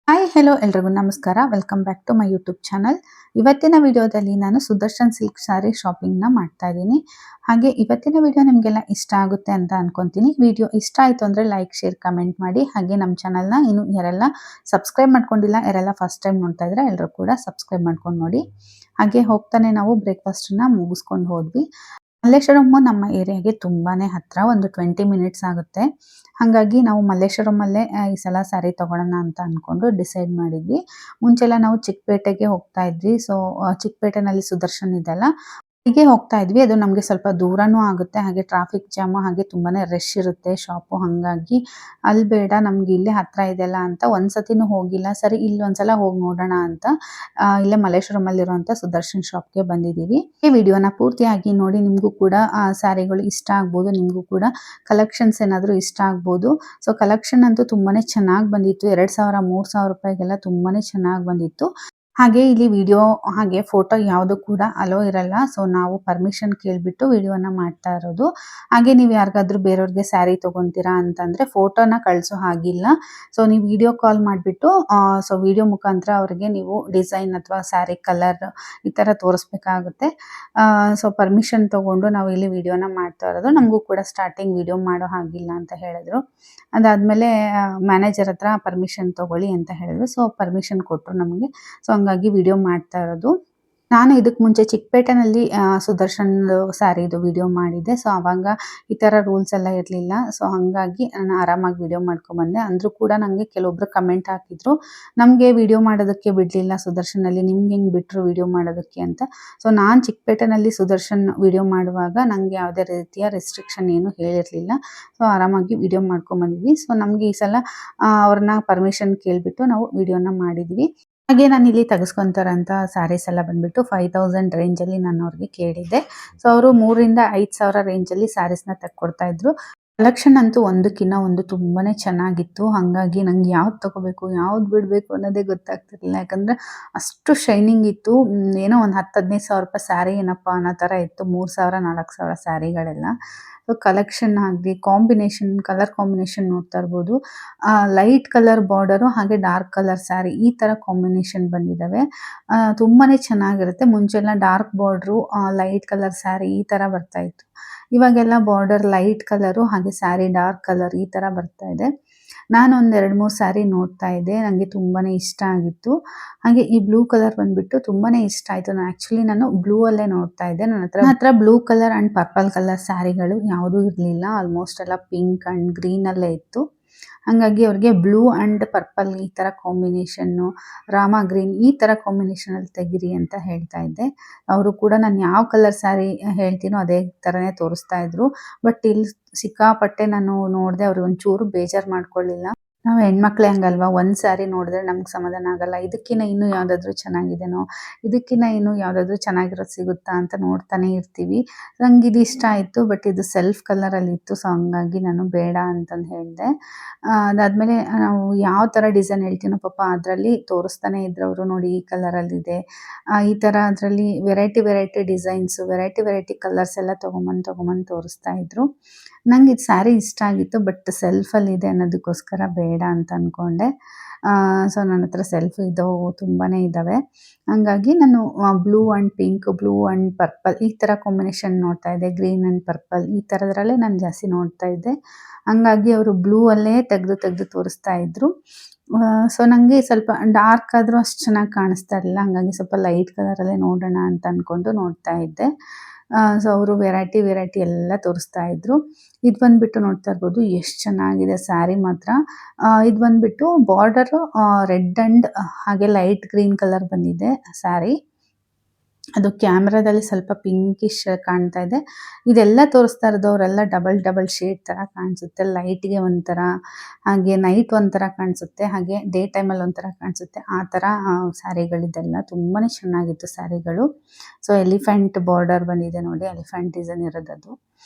Hi hello ಎಲ್ರಿಗೂ ನಮಸ್ಕಾರ. Welcome back to my YouTube channel. ಇವತ್ತಿನ ವಿಡಿಯೋದಲ್ಲಿ ನಾನು ಸುದರ್ಶನ್ ಸಿಲ್ಕ್ ಸ್ಯಾರಿ ಶಾಪಿಂಗ್ನ ಮಾಡ್ತಾ ಇದ್ದೀನಿ. ಹಾಗೆ ಇವತ್ತಿನ ವಿಡಿಯೋ ನಿಮಗೆಲ್ಲ ಇಷ್ಟ ಆಗುತ್ತೆ ಅಂತ ಅನ್ಕೊತೀನಿ. ವಿಡಿಯೋ ಇಷ್ಟ ಆಯಿತು ಅಂದರೆ ಲೈಕ್, ಶೇರ್, ಕಮೆಂಟ್ ಮಾಡಿ. ಹಾಗೆ ನಮ್ಮ ಚಾನಲ್ನ ಇನ್ನು ಯಾರೆಲ್ಲ ಸಬ್ಸ್ಕ್ರೈಬ್ ಮಾಡ್ಕೊಂಡಿಲ್ಲ, ಯಾರೆಲ್ಲ ಫಸ್ಟ್ ಟೈಮ್ ನೋಡ್ತಾ ಇದ್ರೆ ಎಲ್ಲರೂ ಕೂಡ ಸಬ್ಸ್ಕ್ರೈಬ್ ಮಾಡ್ಕೊಂಡು ನೋಡಿ. ಹಾಗೆ ಹೋಗ್ತಾನೆ ನಾವು ಬ್ರೇಕ್ಫಾಸ್ಟನ್ನ ಮುಗಿಸ್ಕೊಂಡು ಹೋದ್ವಿ. ಮಲ್ಲೇಶ್ವರಮ್ಮು ನಮ್ಮ ಏರಿಯಾಗೆ ತುಂಬಾನೇ ಹತ್ರ, ಒಂದು 20 ಮಿನಿಟ್ಸ್ ಆಗುತ್ತೆ. ಹಾಗಾಗಿ ನಾವು ಮಲ್ಲೇಶ್ವರಮಲ್ಲೇ ಈ ಸಲ ಸ್ಯಾರಿ ತಗೊಳ್ಳೋಣ ಅಂತ ಅಂದ್ಕೊಂಡು ಡಿಸೈಡ್ ಮಾಡಿದ್ವಿ. ಮುಂಚೆಲ್ಲ ನಾವು ಚಿಕ್ಕಪೇಟೆಗೆ ಹೋಗ್ತಾ ಇದ್ವಿ. ಸೊ ಚಿಕ್ಕಪೇಟೆನಲ್ಲಿ ಸುದರ್ಶನ್ ಇದೆಲ್ಲ, ಹೀಗೆ ಹೋಗ್ತಾ ಇದ್ವಿ. ಅದು ನಮಗೆ ಸ್ವಲ್ಪ ದೂರನೂ ಆಗುತ್ತೆ, ಹಾಗೆ ಟ್ರಾಫಿಕ್ ಜಾಮು, ಹಾಗೆ ತುಂಬಾನೇ ರಶ್ ಇರುತ್ತೆ ಶಾಪು. ಹಾಗಾಗಿ ಅಲ್ಲಿ ಬೇಡ, ನಮ್ಗೆ ಇಲ್ಲೇ ಹತ್ರ ಇದೆಲ್ಲ ಅಂತ ಒಂದ್ಸತಿನೂ ಹೋಗಿಲ್ಲ. ಸರಿ, ಇಲ್ಲೊಂದ್ಸಲ ಹೋಗಿ ನೋಡೋಣ ಅಂತ ಇಲ್ಲೇ ಮಲ್ಲೇಶ್ವರಮಲ್ಲಿರುವಂಥ ಸುದರ್ಶನ್ ಶಾಪ್ಗೆ ಬಂದಿದ್ದೀವಿ. ಈ ವಿಡಿಯೋನ ಪೂರ್ತಿಯಾಗಿ ನೋಡಿ. ನಿಮಗೂ ಕೂಡ ಸ್ಯಾರಿಗಳು ಇಷ್ಟ ಆಗ್ಬೋದು, ನಿಮಗೂ ಕೂಡ ಕಲೆಕ್ಷನ್ಸ್ ಏನಾದರೂ ಇಷ್ಟ ಆಗ್ಬೋದು. ಸೊ ಕಲೆಕ್ಷನ್ ಅಂತೂ ತುಂಬಾನೇ ಚೆನ್ನಾಗಿ ಬಂದಿತ್ತು. 2000-3000 ರೂಪಾಯಿಗೆಲ್ಲ ತುಂಬಾನೇ ಚೆನ್ನಾಗಿ ಬಂದಿತ್ತು. ಹಾಗೆ ಇಲ್ಲಿ ವಿಡಿಯೋ ಹಾಗೆ ಫೋಟೋ ಯಾವುದು ಕೂಡ ಅಲೋ ಇರಲ್ಲ. ಸೊ ನಾವು ಪರ್ಮಿಷನ್ ಕೇಳಿಬಿಟ್ಟು ವಿಡಿಯೋನ ಮಾಡ್ತಾ ಇರೋದು. ಹಾಗೆ ನೀವು ಯಾರಿಗಾದ್ರೂ ಬೇರೆಯವ್ರಿಗೆ ಸ್ಯಾರಿ ತೊಗೊತೀರಾ ಅಂತಂದರೆ ಫೋಟೋನ ಕಳಿಸೋ ಹಾಗಿಲ್ಲ. ಸೊ ನೀವು ವಿಡಿಯೋ ಕಾಲ್ ಮಾಡಿಬಿಟ್ಟು ಸೊ ವಿಡಿಯೋ ಮುಖಾಂತರ ಅವರಿಗೆ ನೀವು ಡಿಸೈನ್ ಅಥವಾ ಸ್ಯಾರಿ ಕಲರ್ ಈ ಥರ ತೋರಿಸ್ಬೇಕಾಗುತ್ತೆ. ಸೊ ಪರ್ಮಿಷನ್ ತೊಗೊಂಡು ನಾವು ಇಲ್ಲಿ ವಿಡಿಯೋನ ಮಾಡ್ತಾ ಇರೋದು. ನಮಗೂ ಕೂಡ ಸ್ಟಾರ್ಟಿಂಗ್ ವಿಡಿಯೋ ಮಾಡೋ ಹಾಗಿಲ್ಲ ಅಂತ ಹೇಳಿದ್ರು. ಅದಾದಮೇಲೆ ಮ್ಯಾನೇಜರ್ ಹತ್ರ ಪರ್ಮಿಷನ್ ತೊಗೊಳ್ಳಿ ಅಂತ ಹೇಳಿದ್ರು. ಸೊ ಪರ್ಮಿಷನ್ ಕೊಟ್ಟರು ನಮಗೆ. ಸೊ ಹಂಗಾಗಿ ವಿಡಿಯೋ ಮಾಡ್ತಾ ಇರೋದು. ನಾನು ಇದಕ್ಕೆ ಮುಂಚೆ ಚಿಕ್ಕಪೇಟೆನಲ್ಲಿ ಸುದರ್ಶನ್ದು ಸ್ಯಾರಿದು ವಿಡಿಯೋ ಮಾಡಿದ್ದೆ. ಸೊ ಆವಾಗ ಈ ಥರ ರೂಲ್ಸ್ ಎಲ್ಲ ಇರಲಿಲ್ಲ. ಸೊ ಹಾಗಾಗಿ ನಾನು ಆರಾಮಾಗಿ ವಿಡಿಯೋ ಮಾಡ್ಕೊಂಬಂದೆ. ಅಂದರೂ ಕೂಡ ನನಗೆ ಕೆಲವೊಬ್ಬರು ಕಮೆಂಟ್ ಹಾಕಿದ್ರು, ನಮಗೆ ವಿಡಿಯೋ ಮಾಡೋದಕ್ಕೆ ಬಿಡಲಿಲ್ಲ ಸುದರ್ಶನಲ್ಲಿ, ನಿಮ್ಗೆ ಹೆಂಗೆ ಬಿಟ್ಟರು ವಿಡಿಯೋ ಮಾಡೋದಕ್ಕೆ ಅಂತ. ಸೊ ನಾನು ಚಿಕ್ಕಪೇಟೆನಲ್ಲಿ ಸುದರ್ಶನ್ ವಿಡಿಯೋ ಮಾಡುವಾಗ ನನಗೆ ಯಾವುದೇ ರೀತಿಯ ರೆಸ್ಟ್ರಿಕ್ಷನ್ ಏನು ಹೇಳಿರಲಿಲ್ಲ. ಸೊ ಆರಾಮಾಗಿ ವಿಡಿಯೋ ಮಾಡ್ಕೊಂಬಂದಿದ್ವಿ. ಸೊ ನಮಗೆ ಈ ಸಲ ಅವ್ರನ್ನ ಪರ್ಮಿಷನ್ ಕೇಳಿಬಿಟ್ಟು ನಾವು ವಿಡಿಯೋನ ಮಾಡಿದ್ವಿ. ಹಾಗೆ ನಾನು ಇಲ್ಲಿ ತೆಗೆಸ್ಕೊತಾರಂಥ ಸ್ಯಾರೀಸ್ ಎಲ್ಲ ಬಂದುಬಿಟ್ಟು 5000 ರೇಂಜಲ್ಲಿ ನಾನು ಅವ್ರಿಗೆ ಕೇಳಿದ್ದೆ. ಸೊ ಅವರು 3000-5000 ರೇಂಜಲ್ಲಿ ಸ್ಯಾರೀಸ್ನ ತೆಕ್ಕೊಡ್ತಾ ಇದ್ರು. ಕಲೆಕ್ಷನ್ ಅಂತೂ ಒಂದಕ್ಕಿಂತ ಒಂದು ತುಂಬಾ ಚೆನ್ನಾಗಿತ್ತು. ಹಾಗಾಗಿ ನಂಗೆ ಯಾವ್ದು ತೊಗೋಬೇಕು, ಯಾವ್ದು ಬಿಡಬೇಕು ಅನ್ನೋದೇ ಗೊತ್ತಾಗ್ತಿರ್ಲಿಲ್ಲ. ಯಾಕಂದರೆ ಅಷ್ಟು ಶೈನಿಂಗ್ ಇತ್ತು. ಏನೋ ಒಂದು 10-15 ಸಾವಿರ ರೂಪಾಯಿ ಸ್ಯಾರಿ ಏನಪ್ಪ ಅನ್ನೋ ಥರ ಇತ್ತು. 3000-4000 ಸ್ಯಾರಿಗಳೆಲ್ಲ. ಸೊ ಕಲೆಕ್ಷನ್ ಆಗಲಿ, ಕಲರ್ ಕಾಂಬಿನೇಷನ್ ನೋಡ್ತಾ ಇರ್ಬೋದು. ಲೈಟ್ ಕಲರ್ ಬಾರ್ಡರು ಹಾಗೆ ಡಾರ್ಕ್ ಕಲರ್ ಸ್ಯಾರಿ ಈ ಥರ ಕಾಂಬಿನೇಷನ್ ಬಂದಿದ್ದಾವೆ. ತುಂಬಾ ಚೆನ್ನಾಗಿರುತ್ತೆ. ಮುಂಚೆಲ್ಲ dark border, light colour saree ಈ ಥರ ಬರ್ತಾಯಿತ್ತು. ಇವಾಗೆಲ್ಲ ಬಾರ್ಡರ್ ಲೈಟ್ ಕಲರು ಹಾಗೆ ಸ್ಯಾರಿ ಡಾರ್ಕ್ ಕಲರ್ ಈ ಥರ ಬರ್ತಾ ಇದೆ. ನಾನು ಒಂದು 2-3 ಸ್ಯಾರಿ ನೋಡ್ತಾ ಇದ್ದೆ, ನನಗೆ ತುಂಬಾ ಇಷ್ಟ ಆಗಿತ್ತು. ಹಾಗೆ ಈ ಬ್ಲೂ ಕಲರ್ ಬಂದುಬಿಟ್ಟು ತುಂಬಾ ಇಷ್ಟ ಆಯಿತು. ನಾನು ಬ್ಲೂ ಅಲ್ಲೇ ನೋಡ್ತಾ ಇದ್ದೆ. ನನ್ನ ಹತ್ರ blue colour and purple colour ಸ್ಯಾರಿಗಳು ಯಾವುದೂ ಇರಲಿಲ್ಲ. ಆಲ್ಮೋಸ್ಟ್ ಎಲ್ಲ ಪಿಂಕ್ ಆ್ಯಂಡ್ ಗ್ರೀನಲ್ಲೇ ಇತ್ತು. ಹಾಗಾಗಿ ಅವ್ರಿಗೆ ಬ್ಲೂ ಆ್ಯಂಡ್ ಪರ್ಪಲ್ ಈ ಥರ ಕಾಂಬಿನೇಷನ್ನು, ರಾಮ ಗ್ರೀನ್ ಈ ಥರ ಕಾಂಬಿನೇಷನಲ್ಲಿ ತೆಗೀರಿ ಅಂತ ಹೇಳ್ತಾ ಇದ್ದೆ. ಅವರು ಕೂಡ ನಾನು ಯಾವ ಕಲರ್ ಸ್ಯಾರಿ ಹೇಳ್ತೀನೋ ಅದೇ ಥರನೇ ತೋರಿಸ್ತಾ ಇದ್ರು. ಬಟ್ ಇಲ್ಲಿ ಸಿಕ್ಕಾಪಟ್ಟೆ ನಾನು ನೋಡಿದೆ. ಅವರು ಒಂಚೂರು ಬೇಜಾರು ಮಾಡ್ಕೊಳ್ಳಿಲ್ಲ. ನಾವು ಹೆಣ್ಮಕ್ಳೇ ಹಂಗಲ್ವಾ, ಒಂದು ಸ್ಯಾರಿ ನೋಡಿದ್ರೆ ನಮ್ಗೆ ಸಮಾಧಾನ ಆಗಲ್ಲ. ಇದಕ್ಕಿಂತ ಇನ್ನೂ ಯಾವುದಾದ್ರೂ ಚೆನ್ನಾಗಿದೆನೋ, ಇದಕ್ಕಿಂತ ಇನ್ನೂ ಯಾವುದಾದ್ರೂ ಚೆನ್ನಾಗಿರೋದು ಸಿಗುತ್ತಾ ಅಂತ ನೋಡ್ತಾನೆ ಇರ್ತೀವಿ. ನಂಗೆ ಇದು ಇಷ್ಟ ಆಯಿತು, ಬಟ್ ಇದು ಸೆಲ್ಫ್ ಕಲರಲ್ಲಿತ್ತು. ಸೊ ಹಂಗಾಗಿ ನಾನು ಬೇಡ ಅಂತಂದು ಹೇಳಿದೆ. ಅದಾದಮೇಲೆ ನಾವು ಯಾವ ಥರ ಡಿಸೈನ್ ಹೇಳ್ತೀನೋ ಪಾಪ ಅದರಲ್ಲಿ ತೋರಿಸ್ತಾನೆ ಇದ್ರು ಅವರು. ನೋಡಿ ಈ ಕಲರಲ್ಲಿದೆ, ಈ ಥರ ಅದರಲ್ಲಿ ವೆರೈಟಿ ಡಿಸೈನ್ಸು, ವೆರೈಟಿ ಕಲರ್ಸ್ ಎಲ್ಲ ತೊಗೊಂಬಂದು ತೋರಿಸ್ತಾ ಇದ್ರು. ನಂಗೆ ಇದು ಸ್ಯಾರಿ ಇಷ್ಟ ಆಗಿತ್ತು, ಬಟ್ ಸೆಲ್ಫಲ್ಲಿದೆ ಅನ್ನೋದಕ್ಕೋಸ್ಕರ ಬೇಡ ಅಂತ ಅಂದ್ಕೊಂಡೆ. ಸೊ ನನ್ನ ಹತ್ರ ಸೆಲ್ಫ್ ತುಂಬಾ ಇದ್ದಾವೆ. ಹಾಗಾಗಿ ನಾನು blue and pink, blue and purple ಈ ಥರ ಕಾಂಬಿನೇಷನ್ ನೋಡ್ತಾ ಇದ್ದೆ. ಗ್ರೀನ್ ಆ್ಯಂಡ್ ಪರ್ಪಲ್ ಈ ಥರದ್ರಲ್ಲೇ ನಾನು ಜಾಸ್ತಿ ನೋಡ್ತಾ ಇದ್ದೆ. ಹಂಗಾಗಿ ಅವರು ಬ್ಲೂ ಅಲ್ಲೇ ತೆಗೆದು ತೋರಿಸ್ತಾ ಇದ್ರು. ಸೊ ನನಗೆ ಸ್ವಲ್ಪ ಡಾರ್ಕ್ ಆದರೂ ಅಷ್ಟು ಚೆನ್ನಾಗಿ ಕಾಣಿಸ್ತಾ ಇರಲಿಲ್ಲ. ಹಾಗಾಗಿ ಸ್ವಲ್ಪ ಲೈಟ್ ಕಲರಲ್ಲೇ ನೋಡೋಣ ಅಂತ ಅಂದ್ಕೊಂಡು ನೋಡ್ತಾ ಇದ್ದೆ. ಸೊ ಅವರು ವೆರೈಟಿ ಎಲ್ಲ ತೋರಿಸ್ತಾ ಇದ್ರು. ಇದು ಬಂದುಬಿಟ್ಟು ನೋಡ್ತಾ ಇರ್ಬೋದು ಎಷ್ಟು ಚೆನ್ನಾಗಿದೆ ಸ್ಯಾರಿ ಮಾತ್ರ. ಇದು ಬಂದುಬಿಟ್ಟು ಬಾರ್ಡರು ರೆಡ್ ಆ್ಯಂಡ್ ಹಾಗೆ ಲೈಟ್ ಗ್ರೀನ್ ಕಲರ್ ಬಂದಿದೆ ಸ್ಯಾರಿ. ಅದು ಕ್ಯಾಮ್ರಾದಲ್ಲಿ ಸ್ವಲ್ಪ ಪಿಂಕಿಶ್ ಕಾಣ್ತಾ ಇದೆ. ಇದೆಲ್ಲ ತೋರಿಸ್ತಾ ಇರೋದು ಅವರೆಲ್ಲ ಡಬಲ್ ಶೇಡ್ ಥರ ಕಾಣಿಸುತ್ತೆ. ಲೈಟ್ಗೆ ಒಂಥರ, ಹಾಗೆ ನೈಟ್ ಒಂಥರ ಕಾಣಿಸುತ್ತೆ, ಹಾಗೆ ಡೇ ಟೈಮಲ್ಲಿ ಒಂಥರ ಕಾಣಿಸುತ್ತೆ. ಆ ಥರ ಸ್ಯಾರಿಗಳಿದೆಲ್ಲ ತುಂಬಾ ಚೆನ್ನಾಗಿತ್ತು ಸ್ಯಾರಿಗಳು. ಸೊ ಎಲಿಫೆಂಟ್ ಬಾರ್ಡರ್ ಬಂದಿದೆ ನೋಡಿ, ಎಲಿಫೆಂಟ್ ಡಿಸೈನ್ ಇರೋದದು.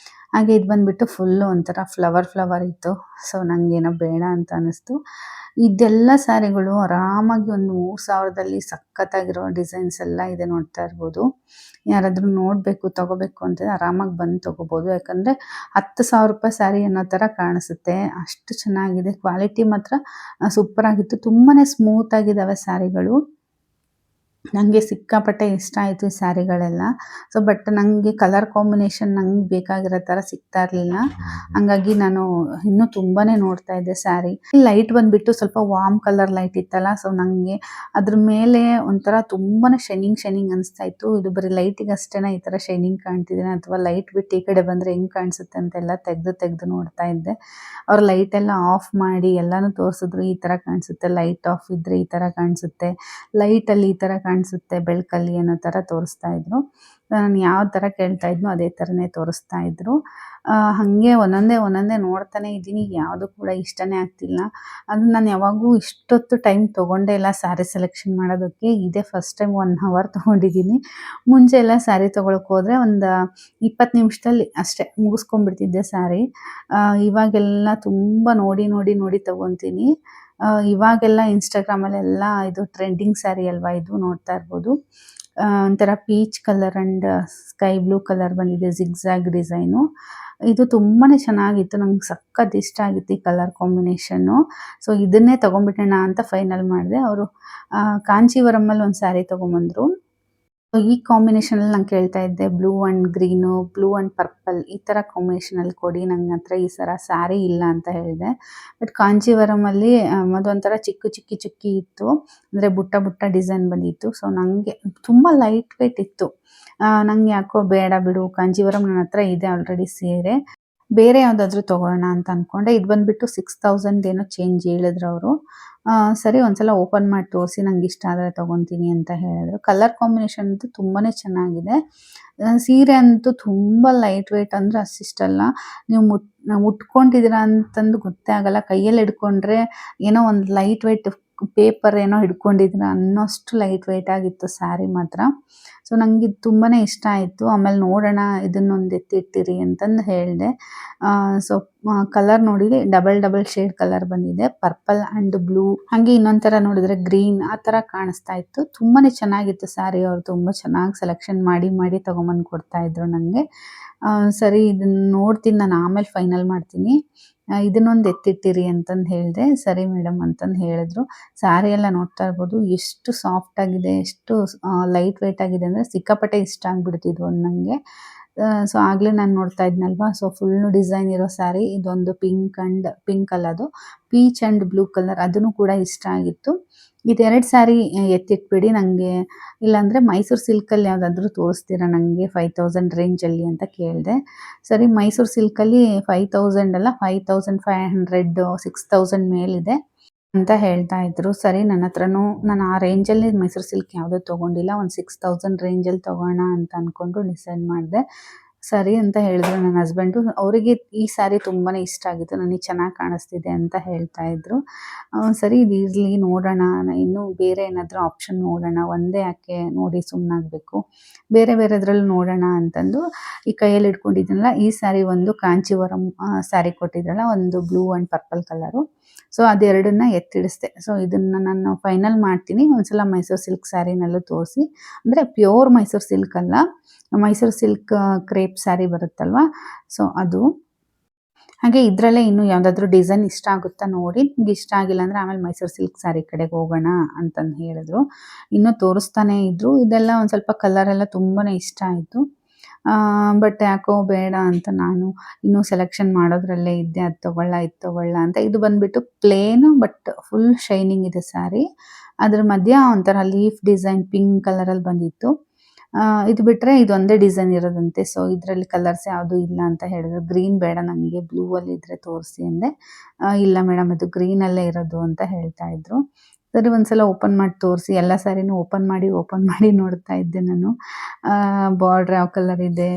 ಹಾಗೆ ಇದು ಬಂದುಬಿಟ್ಟು ಫುಲ್ಲು ಒಂಥರ ಫ್ಲವರ್ ಇತ್ತು. ಸೊ ನನಗೇನೋ ಬೇಡ ಅಂತ ಅನ್ನಿಸ್ತು. ಇದೆಲ್ಲ ಸ್ಯಾರಿಗಳು ಆರಾಮಾಗಿ ಒಂದು 3000ದಲ್ಲಿ ಸಖತ್ತಾಗಿರೋ ಡಿಸೈನ್ಸ್ ಎಲ್ಲ ಇದೆ, ನೋಡ್ತಾ ಇರ್ಬೋದು. ಯಾರಾದರೂ ನೋಡಬೇಕು ತೊಗೋಬೇಕು ಅಂತ ಆರಾಮಾಗಿ ಬಂದು ತೊಗೋಬೋದು. ಯಾಕಂದರೆ 10,000 ರೂಪಾಯಿ ಸ್ಯಾರಿ ಅನ್ನೋ ಥರ ಕಾಣಿಸುತ್ತೆ, ಅಷ್ಟು ಚೆನ್ನಾಗಿದೆ. ಕ್ವಾಲಿಟಿ ಮಾತ್ರ ಸೂಪರಾಗಿತ್ತು. ತುಂಬಾ ಸ್ಮೂತಾಗಿದ್ದಾವೆ ಸ್ಯಾರಿಗಳು. ನನಗೆ ಸಿಕ್ಕಾಪಟ್ಟೆ ಇಷ್ಟ ಆಯಿತು ಈ ಸ್ಯಾರಿಗಳೆಲ್ಲ. ಸೊ ಬಟ್ ನನಗೆ ಕಲರ್ ಕಾಂಬಿನೇಷನ್ ನಂಗೆ ಬೇಕಾಗಿರೋ ಥರ ಸಿಗ್ತಾ ಇರಲಿಲ್ಲ. ಹಂಗಾಗಿ ನಾನು ಇನ್ನೂ ತುಂಬಾ ನೋಡ್ತಾ ಇದ್ದೆ ಸ್ಯಾರಿ. ಲೈಟ್ ಬಂದುಬಿಟ್ಟು ಸ್ವಲ್ಪ ವಾರ್ಮ್ ಕಲರ್ ಲೈಟ್ ಇತ್ತಲ್ಲ, ಸೊ ನನಗೆ ಅದ್ರ ಮೇಲೆ ಒಂಥರ ತುಂಬಾ ಶೈನಿಂಗ್ ಅನಿಸ್ತಾ ಇತ್ತು. ಇದು ಬರೀ ಲೈಟಿಗೆ ಅಷ್ಟೇ ಈ ಥರ ಶೈನಿಂಗ್ ಕಾಣ್ತಿದ್ದೇನೆ, ಅಥವಾ ಲೈಟ್ ಬಿಟ್ಟು ಈ ಕಡೆ ಬಂದರೆ ಹೆಂಗೆ ಕಾಣಿಸುತ್ತೆ ಅಂತೆಲ್ಲ ತೆಗೆದು ನೋಡ್ತಾ ಇದ್ದೆ. ಅವ್ರು ಲೈಟೆಲ್ಲ ಆಫ್ ಮಾಡಿ ಎಲ್ಲನೂ ತೋರಿಸಿದ್ರು. ಈ ಥರ ಕಾಣಿಸುತ್ತೆ, ಲೈಟ್ ಆಫ್ ಇದ್ದರೆ ಈ ಥರ ಕಾಣಿಸುತ್ತೆ, ಲೈಟಲ್ಲಿ ಈ ಥರ ಕಾಣಿಸುತ್ತೆ, ಬೆಳಕಲ್ಲಿ ಅನ್ನೋ ಥರ ತೋರಿಸ್ತಾ ಇದ್ರು. ನಾನು ಯಾವ ಥರ ಕೇಳ್ತಾ ಇದ್ನೋ ಅದೇ ಥರನೇ ತೋರಿಸ್ತಾ ಇದ್ರು. ಹಾಗೆ ಒಂದೊಂದೇ ನೋಡ್ತಾನೆ ಇದ್ದೀನಿ, ಯಾವುದು ಕೂಡ ಇಷ್ಟನೇ ಆಗ್ತಿಲ್ಲ. ಅದು ನಾನು ಯಾವಾಗೂ ಇಷ್ಟೊತ್ತು ಟೈಮ್ ತೊಗೊಂಡೇ ಇಲ್ಲ ಸ್ಯಾರಿ ಸೆಲೆಕ್ಷನ್ ಮಾಡೋದಕ್ಕೆ. ಇದೇ ಫಸ್ಟ್ ಟೈಮ್ 1 ಅವರ್ ತೊಗೊಂಡಿದ್ದೀನಿ. ಮುಂಚೆ ಎಲ್ಲ ಸ್ಯಾರಿ ತೊಗೊಳಕ್ಕೆ ಹೋದರೆ ಒಂದು 20 ನಿಮಿಷದಲ್ಲಿ ಅಷ್ಟೇ ಮುಗಿಸ್ಕೊಂಡ್ಬಿಡ್ತಿದ್ದೆ ಸ್ಯಾರಿ. ಇವಾಗೆಲ್ಲ ತುಂಬ ನೋಡಿ ತೊಗೊತೀನಿ. ಇವಾಗೆಲ್ಲ ಇನ್ಸ್ಟಾಗ್ರಾಮಲ್ಲೆಲ್ಲ ಇದು ಟ್ರೆಂಡಿಂಗ್ ಸ್ಯಾರಿ ಅಲ್ವಾ, ಇದು ನೋಡ್ತಾ ಇರ್ಬೋದು. ಒಂಥರ peach colour and sky blue colour ಬಂದಿದೆ, ಜಿಗ್‌ಜಾಗ್ ಡಿಸೈನು. ಇದು ತುಂಬಾ ಚೆನ್ನಾಗಿತ್ತು, ನಂಗೆ ಸಖತ್ ಇಷ್ಟ ಆಗಿತ್ತು ಈ ಕಲರ್ ಕಾಂಬಿನೇಷನ್ನು. ಸೊ ಇದನ್ನೇ ತೊಗೊಂಡ್ಬಿಡೋಣ ಅಂತ ಫೈನಲ್ ಮಾಡಿದೆ. ಅವರು ಕಾಂಚೀವರಮಲ್ಲಿ ಒಂದು ಸ್ಯಾರಿ ತೊಗೊಂಬಂದರು. ಈ ಕಾಂಬಿನೇಷನಲ್ಲಿ ನಾನು ಕೇಳ್ತಾ ಇದ್ದೆ, blue and green, blue and purple ಈ ಥರ ಕಾಂಬಿನೇಷನಲ್ಲಿ ಕೊಡಿ, ನನ್ನ ಹತ್ರ ಈ ಥರ ಸ್ಯಾರಿ ಇಲ್ಲ ಅಂತ ಹೇಳಿದೆ. ಬಟ್ ಕಾಂಚೀವರಮಲ್ಲಿ ಅದೊಂಥರ ಚುಕ್ಕಿ ಇತ್ತು, ಅಂದರೆ ಬುಟ್ಟ ಡಿಸೈನ್ ಬಂದಿತ್ತು. ಸೊ ನನಗೆ ತುಂಬ ಲೈಟ್ ವೇಟ್ ಇತ್ತು. ನಂಗೆ ಯಾಕೋ ಬೇಡ ಬಿಡು, ಕಾಂಚೀವರಂ ನನ್ನ ಹತ್ರ ಇದೆ ಆಲ್ರೆಡಿ ಸೀರೆ, ಬೇರೆ ಯಾವುದಾದ್ರೂ ತೊಗೊಳ್ಳೋಣ ಅಂತ ಅಂದ್ಕೊಂಡೆ. ಇದು ಬಂದುಬಿಟ್ಟು 6000 ಏನೋ ಚೇಂಜ್ ಹೇಳಿದ್ರು ಅವರು. ಸರಿ ಒಂದ್ಸಲ ಓಪನ್ ಮಾಡಿ ತೋರಿಸಿ, ನಂಗೆ ಇಷ್ಟ ಆದರೆ ತೊಗೊತೀನಿ ಅಂತ ಹೇಳಿದ್ರು. ಕಲರ್ ಕಾಂಬಿನೇಷನ್ ಅಂತೂ ತುಂಬಾ ಚೆನ್ನಾಗಿದೆ. ಸೀರೆ ಅಂತೂ ತುಂಬ ಲೈಟ್ ವೇಟ್ ಅಂದರೆ ಅಷ್ಟಿಷ್ಟಲ್ಲ. ನೀವು ಮುಟ್ಕೊಂಡಿದ್ದೀರಾ ಅಂತಂದು ಗೊತ್ತೇ ಆಗಲ್ಲ. ಕೈಯಲ್ಲಿ ಹಿಡ್ಕೊಂಡ್ರೆ ಏನೋ ಒಂದು ಲೈಟ್ ವೇಟ್ ಪೇಪರ್ ಏನೋ ಹಿಡ್ಕೊಂಡಿದ್ದೀರ ಅನ್ನೋಷ್ಟು ಲೈಟ್ ವೇಟ್ ಆಗಿತ್ತು ಸ್ಯಾರಿ ಮಾತ್ರ. ಸೊ ನನಗೆ ಇದು ತುಂಬಾ ಇಷ್ಟ ಆಯಿತು. ಆಮೇಲೆ ನೋಡೋಣ ಇದನ್ನೊಂದು ಎತ್ತಿಟ್ಟಿರಿ ಅಂತಂದು ಹೇಳಿದೆ. ಸೊ ಕಲರ್ ನೋಡಿದರೆ ಡಬಲ್ ಶೇಡ್ ಕಲರ್ ಬಂದಿದೆ, ಪರ್ಪಲ್ ಆ್ಯಂಡ್ ಬ್ಲೂ, ಹಾಗೆ ಇನ್ನೊಂದು ಥರ ನೋಡಿದರೆ ಗ್ರೀನ್, ಆ ಥರ ಕಾಣಿಸ್ತಾ ಇತ್ತು. ತುಂಬಾ ಚೆನ್ನಾಗಿತ್ತು ಸ್ಯಾರಿ. ಅವರು ತುಂಬ ಚೆನ್ನಾಗಿ ಸೆಲೆಕ್ಷನ್ ಮಾಡಿ ತೊಗೊಂಬಂದು ಕೊಡ್ತಾಯಿದ್ರು ನನಗೆ. ಸರಿ ಇದನ್ನು ನೋಡ್ತೀನಿ, ನಾನು ಆಮೇಲೆ ಫೈನಲ್ ಮಾಡ್ತೀನಿ, ಇದನ್ನೊಂದು ಎತ್ತಿಟ್ಟಿರಿ ಅಂತಂದು ಹೇಳಿದೆ. ಸರಿ ಮೇಡಮ್ ಅಂತಂದು ಹೇಳಿದ್ರು. ಸ್ಯಾರಿ ಎಲ್ಲ ನೋಡ್ತಾ ಇರ್ಬೋದು, ಎಷ್ಟು ಸಾಫ್ಟಾಗಿದೆ, ಎಷ್ಟು ಲೈಟ್ ವೇಟ್ ಆಗಿದೆ ಅಂದರೆ ಸಿಕ್ಕಾಪಟ್ಟೆ ಇಷ್ಟ ಆಗಿಬಿಡ್ತಿದ್ವು ನನಗೆ. ಸೊ ಆಗಲೇ ನಾನು ನೋಡ್ತಾ ಇದ್ನಲ್ವಾ, ಸೊ ಫುಲ್ಲು ಡಿಸೈನ್ ಇರೋ ಸ್ಯಾರಿ. ಇದೊಂದು ಪಿಂಕ್ ಅಲ್ಲದು ಪೀಚ್ ಆ್ಯಂಡ್ ಬ್ಲೂ ಕಲರ್, ಅದನ್ನು ಕೂಡ ಇಷ್ಟ ಆಗಿತ್ತು. ಇದೆರಡು ಸ್ಯಾರಿ ಎತ್ತಿಟ್ಬಿಡಿ ನನಗೆ, ಇಲ್ಲಾಂದರೆ ಮೈಸೂರು ಸಿಲ್ಕಲ್ಲಿ ಯಾವುದಾದ್ರೂ ತೋರಿಸ್ತೀರಾ ನನಗೆ 5000 ರೇಂಜಲ್ಲಿ ಅಂತ ಕೇಳಿದೆ. ಸರಿ ಮೈಸೂರು ಸಿಲ್ಕಲ್ಲಿ 5000 ಅಲ್ಲ, 5500 6000 ಮೇಲಿದೆ ಅಂತ ಹೇಳ್ತಾ ಇದ್ರು. ಸರಿ ನನ್ನ ಹತ್ರನೂ ನಾನು ಆ ರೇಂಜಲ್ಲಿ ಮೈಸೂರು ಸಿಲ್ಕ್ ಯಾವುದೂ ತೊಗೊಂಡಿಲ್ಲ, ಒಂದು 6000 ರೇಂಜಲ್ಲಿ ತೊಗೋಣ ಅಂತ ಅಂದ್ಕೊಂಡು ಡಿಸೈಡ್ ಮಾಡಿದೆ. ಸರಿ ಅಂತ ಹೇಳಿದ್ರು ನನ್ನ ಹಸ್ಬೆಂಡು. ಅವರಿಗೆ ಈ ಸ್ಯಾರಿ ತುಂಬಾ ಇಷ್ಟ ಆಗಿತ್ತು, ನನಗೆ ಚೆನ್ನಾಗಿ ಕಾಣಿಸ್ತಿದೆ ಅಂತ ಹೇಳ್ತಾ ಇದ್ರು. ಸರಿ ಇದು ಇರಲಿ ನೋಡೋಣ, ಇನ್ನೂ ಬೇರೆ ಏನಾದರೂ ಆಪ್ಷನ್ ನೋಡೋಣ, ಒಂದೇ ಯಾಕೆ ನೋಡಿ ಸುಮ್ಮನಾಗಬೇಕು, ಬೇರೆದ್ರಲ್ಲಿ ನೋಡೋಣ ಅಂತಂದು ಈ ಕೈಯಲ್ಲಿ ಇಟ್ಕೊಂಡಿದ್ದೀನಲ್ಲ ಈ ಸ್ಯಾರಿ ಒಂದು ಕಾಂಚೀವರಂ ಸ್ಯಾರಿ ಕೊಟ್ಟಿದ್ರಲ್ಲ, ಒಂದು blue and purple colour. So ಅದೆರಡನ್ನ ಎತ್ತಿಡಿಸ್ದೆ. ಸೊ ಇದನ್ನು ನಾನು ಫೈನಲ್ ಮಾಡ್ತೀನಿ. ಒಂದ್ಸಲ ಮೈಸೂರು ಸಿಲ್ಕ್ ಸ್ಯಾರಿನಲ್ಲೂ ತೋರಿಸಿ, ಅಂದರೆ ಪ್ಯೂರ್ ಮೈಸೂರು ಸಿಲ್ಕ್ ಅಲ್ಲ, ಮೈಸೂರು ಸಿಲ್ಕ್ ಕ್ರೇಪ್ ಸ್ಯಾರಿ ಬರುತ್ತಲ್ವ, ಸೊ ಅದು. ಹಾಗೆ ಇದರಲ್ಲೇ ಇನ್ನೂ ಯಾವುದಾದ್ರೂ ಡಿಸೈನ್ ಇಷ್ಟ ಆಗುತ್ತಾ ನೋಡಿ, ನಿಮ್ಗೆ ಇಷ್ಟ ಆಗಿಲ್ಲ ಅಂದರೆ ಆಮೇಲೆ ಮೈಸೂರು ಸಿಲ್ಕ್ ಸ್ಯಾರಿ ಕಡೆಗೆ ಹೋಗೋಣ ಅಂತಂದು ಹೇಳಿದ್ರು. ಇನ್ನೂ ತೋರಿಸ್ತಾನೇ ಇದ್ದರು. ಇದೆಲ್ಲ ಒಂದು ಸ್ವಲ್ಪ ಕಲರೆಲ್ಲ ತುಂಬಾ ಇಷ್ಟ ಆಯಿತು. ಬಟ್ ಯಾಕೋ ಬೇಡ ಅಂತ ನಾನು ಇನ್ನೂ ಸೆಲೆಕ್ಷನ್ ಮಾಡೋದ್ರಲ್ಲೇ ಇದ್ದೆ, ಅದು ತೊಗೊಳ್ಳ ಅಂತ. ಇದು ಬಂದುಬಿಟ್ಟು ಪ್ಲೇನು ಬಟ್ ಫುಲ್ ಶೈನಿಂಗ್ ಇದೆ ಸ್ಯಾರಿ. ಅದ್ರ ಮಧ್ಯ ಒಂಥರ ಲೀಫ್ ಡಿಸೈನ್ ಪಿಂಕ್ ಕಲರಲ್ಲಿ ಬಂದಿತ್ತು. ಇದು ಬಿಟ್ಟರೆ ಇದೊಂದೇ ಡಿಸೈನ್ ಇರೋದಂತೆ. ಸೊ ಇದರಲ್ಲಿ ಕಲರ್ಸ್ ಯಾವುದೂ ಇಲ್ಲ ಅಂತ ಹೇಳಿದ್ರು. ಗ್ರೀನ್ ಬೇಡ ನನಗೆ, ಬ್ಲೂ ಅಲ್ಲಿ ಇದ್ದರೆ ತೋರಿಸಿ ಅಂದೆ. ಇಲ್ಲ ಮೇಡಮ್ ಅದು ಗ್ರೀನಲ್ಲೇ ಇರೋದು ಅಂತ ಹೇಳ್ತಾ ಇದ್ರು. ಸರಿ ಒಂದ್ಸಲ ಓಪನ್ ಮಾಡಿ ತೋರಿಸಿ, ಎಲ್ಲ ಸ್ಯಾರಿನೂ ಓಪನ್ ಮಾಡಿ ನೋಡ್ತಾ ಇದ್ದೆ ನಾನು. ಬಾರ್ಡ್ರ್ ಯಾವ ಕಲರ್ ಇದೆ,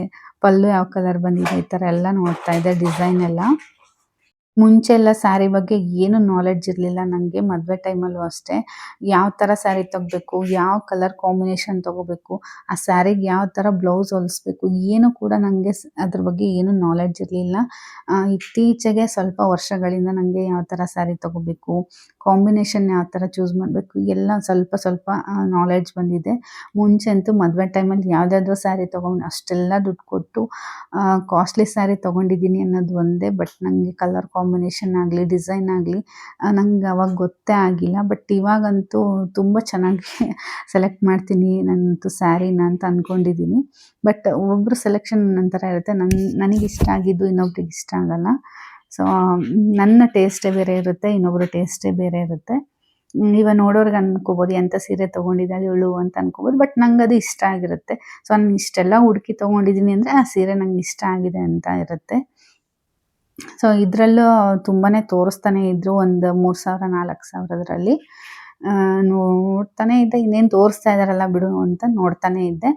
ಪಲ್ಲು ಯಾವ ಕಲರ್ ಬಂದಿದೆ, ಈ ಥರ ಎಲ್ಲ ನೋಡ್ತಾ ಇದ್ದೆ ಡಿಸೈನ್ ಎಲ್ಲ. ಮುಂಚೆ ಎಲ್ಲ ಸ್ಯಾರಿ ಬಗ್ಗೆ ಏನು ನಾಲೆಡ್ಜ್ ಇರಲಿಲ್ಲ ನನಗೆ. ಮದುವೆ ಟೈಮಲ್ಲೂ ಅಷ್ಟೇ. ಯಾವ ಥರ ಸ್ಯಾರಿ ತಗೋಬೇಕು, ಯಾವ ಕಲರ್ ಕಾಂಬಿನೇಷನ್ ತಗೋಬೇಕು, ಆ ಸ್ಯಾರಿಗೆ ಯಾವ ಥರ ಬ್ಲೌಸ್ ಹೊಲಿಸ್ಬೇಕು, ಏನು ಕೂಡ ನನಗೆ ಅದ್ರ ಬಗ್ಗೆ ಏನು ನಾಲೆಡ್ಜ್ ಇರಲಿಲ್ಲ. ಇತ್ತೀಚೆಗೆ ಸ್ವಲ್ಪ ವರ್ಷಗಳಿಂದ ನನಗೆ ಯಾವ ಥರ ಸ್ಯಾರಿ ತಗೋಬೇಕು, ಕಾಂಬಿನೇಷನ್ ಯಾವ ಥರ ಚೂಸ್ ಮಾಡಬೇಕು ಎಲ್ಲ ಸ್ವಲ್ಪ ಸ್ವಲ್ಪ ನಾಲೆಡ್ಜ್ ಬಂದಿದೆ. ಮುಂಚೆ ಅಂತೂ ಮದುವೆ ಟೈಮಲ್ಲಿ ಯಾವುದಾದ್ರೂ ಸ್ಯಾರಿ ತೊಗೊಂಡು ಅಷ್ಟೆಲ್ಲ ದುಡ್ಡು ಕೊಟ್ಟು ಕಾಸ್ಟ್ಲಿ ಸ್ಯಾರಿ ತೊಗೊಂಡಿದ್ದೀನಿ ಅನ್ನೋದು ಒಂದೇ. ಬಟ್ ನನಗೆ ಕಲರ್ ಕಾಂಬಿನೇಷನ್ ಆಗಲಿ, ಡಿಸೈನ್ ಆಗಲಿ ನಂಗೆ ಅವಾಗ ಗೊತ್ತೇ ಆಗಿಲ್ಲ. ಬಟ್ ಇವಾಗಂತೂ ತುಂಬ ಚೆನ್ನಾಗಿ ಸೆಲೆಕ್ಟ್ ಮಾಡ್ತೀನಿ ನಾನಂತೂ ಸ್ಯಾರಿನ ಅಂತ ಅಂದ್ಕೊಂಡಿದ್ದೀನಿ. ಬಟ್ ಒಬ್ಬೊಬ್ಬರು ಸೆಲೆಕ್ಷನ್ ಒಂಥರ ಇರುತ್ತೆ. ನನಗೆ ಇಷ್ಟ ಆಗಿದ್ದು ಇನ್ನೊಬ್ರಿಗೆ ಇಷ್ಟ ಆಗಲ್ಲ. ಸೊ ನನ್ನ ಟೇಸ್ಟೇ ಬೇರೆ ಇರುತ್ತೆ, ಇನ್ನೊಬ್ಬರ ಟೇಸ್ಟೇ ಬೇರೆ ಇರುತ್ತೆ. ಇವಾಗ ನೋಡೋರ್ಗೆ ಅನ್ಕೋಬೋದು ಎಂಥ ಸೀರೆ ತೊಗೊಂಡಿದ್ದಾಳೆ ಇವಳು ಅಂತ ಅನ್ಕೋಬೋದು. ಬಟ್ ನಂಗೆ ಅದು ಇಷ್ಟ ಆಗಿರುತ್ತೆ. ಸೊ ನಾನು ಇಷ್ಟೆಲ್ಲ ಹುಡುಕಿ ತೊಗೊಂಡಿದ್ದೀನಿ ಅಂದರೆ ಆ ಸೀರೆ ನಂಗೆ ಇಷ್ಟ ಆಗಿದೆ ಅಂತ ಇರುತ್ತೆ. ಸೊ ಇದರಲ್ಲೂ ತುಂಬಾ ತೋರಿಸ್ತಾನೆ ಇದ್ದರು. ಒಂದು 3000-4000 ನೋಡ್ತಾನೆ ಇದ್ದೆ. ಇನ್ನೇನು ತೋರಿಸ್ತಾ ಇದ್ದಾರಲ್ಲ ಬಿಡು ಅಂತ ನೋಡ್ತಾನೆ ಇದ್ದೆ.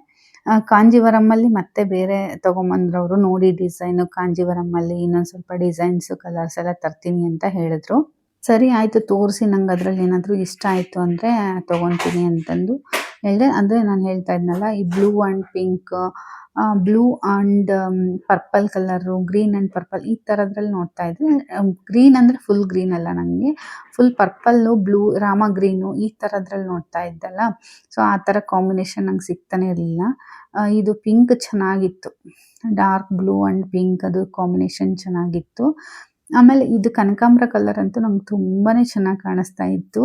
ಕಾಂಜೀವರಮಲ್ಲಿ ಮತ್ತೆ ಬೇರೆ ತೊಗೊಂಬಂದ್ರು ಅವರು. ನೋಡಿ ಡಿಸೈನು ಕಾಂಜೀವರಮಲ್ಲಿ ಇನ್ನೊಂದು ಸ್ವಲ್ಪ ಡಿಸೈನ್ಸು ಕಲರ್ಸ್ ಎಲ್ಲ ತರ್ತೀನಿ ಅಂತ ಹೇಳಿದ್ರು. ಸರಿ ಆಯಿತು ತೋರಿಸಿ, ನಂಗೆ ಅದರಲ್ಲಿ ಏನಾದರೂ ಇಷ್ಟ ಆಯಿತು ಅಂದರೆ ತೊಗೊತೀನಿ ಅಂತಂದು ಹೇಳಿದೆ. ಅಂದರೆ ನಾನು ಹೇಳ್ತಾ ಇದ್ನಲ್ಲ, ಈ blue and pink, blue and purple colour, green and purple ಈ ಥರದ್ರಲ್ಲಿ ನೋಡ್ತಾ ಇದ್ದೆ. ಗ್ರೀನ್ ಅಂದರೆ ಫುಲ್ ಗ್ರೀನ್ ಅಲ್ಲ, ನನಗೆ full purple, blue, Rama green ಈ ಥರದ್ರಲ್ಲಿ ನೋಡ್ತಾ ಇದ್ದಲ್ಲ. ಸೊ ಆ ಥರ ಕಾಂಬಿನೇಷನ್ ನಂಗೆ ಸಿಗ್ತಾನೆ ಇರಲಿಲ್ಲ. ಇದು ಪಿಂಕ್ ಚೆನ್ನಾಗಿತ್ತು, ಡಾರ್ಕ್ ಬ್ಲೂ ಆ್ಯಂಡ್ ಪಿಂಕ್ ಅದು ಕಾಂಬಿನೇಷನ್ ಚೆನ್ನಾಗಿತ್ತು. ಆಮೇಲೆ ಇದು ಕನಕಾಂಬರ ಕಲರ್ ಅಂತೂ ನಂಗೆ ತುಂಬಾ ಚೆನ್ನಾಗಿ ಕಾಣಿಸ್ತಾ ಇತ್ತು.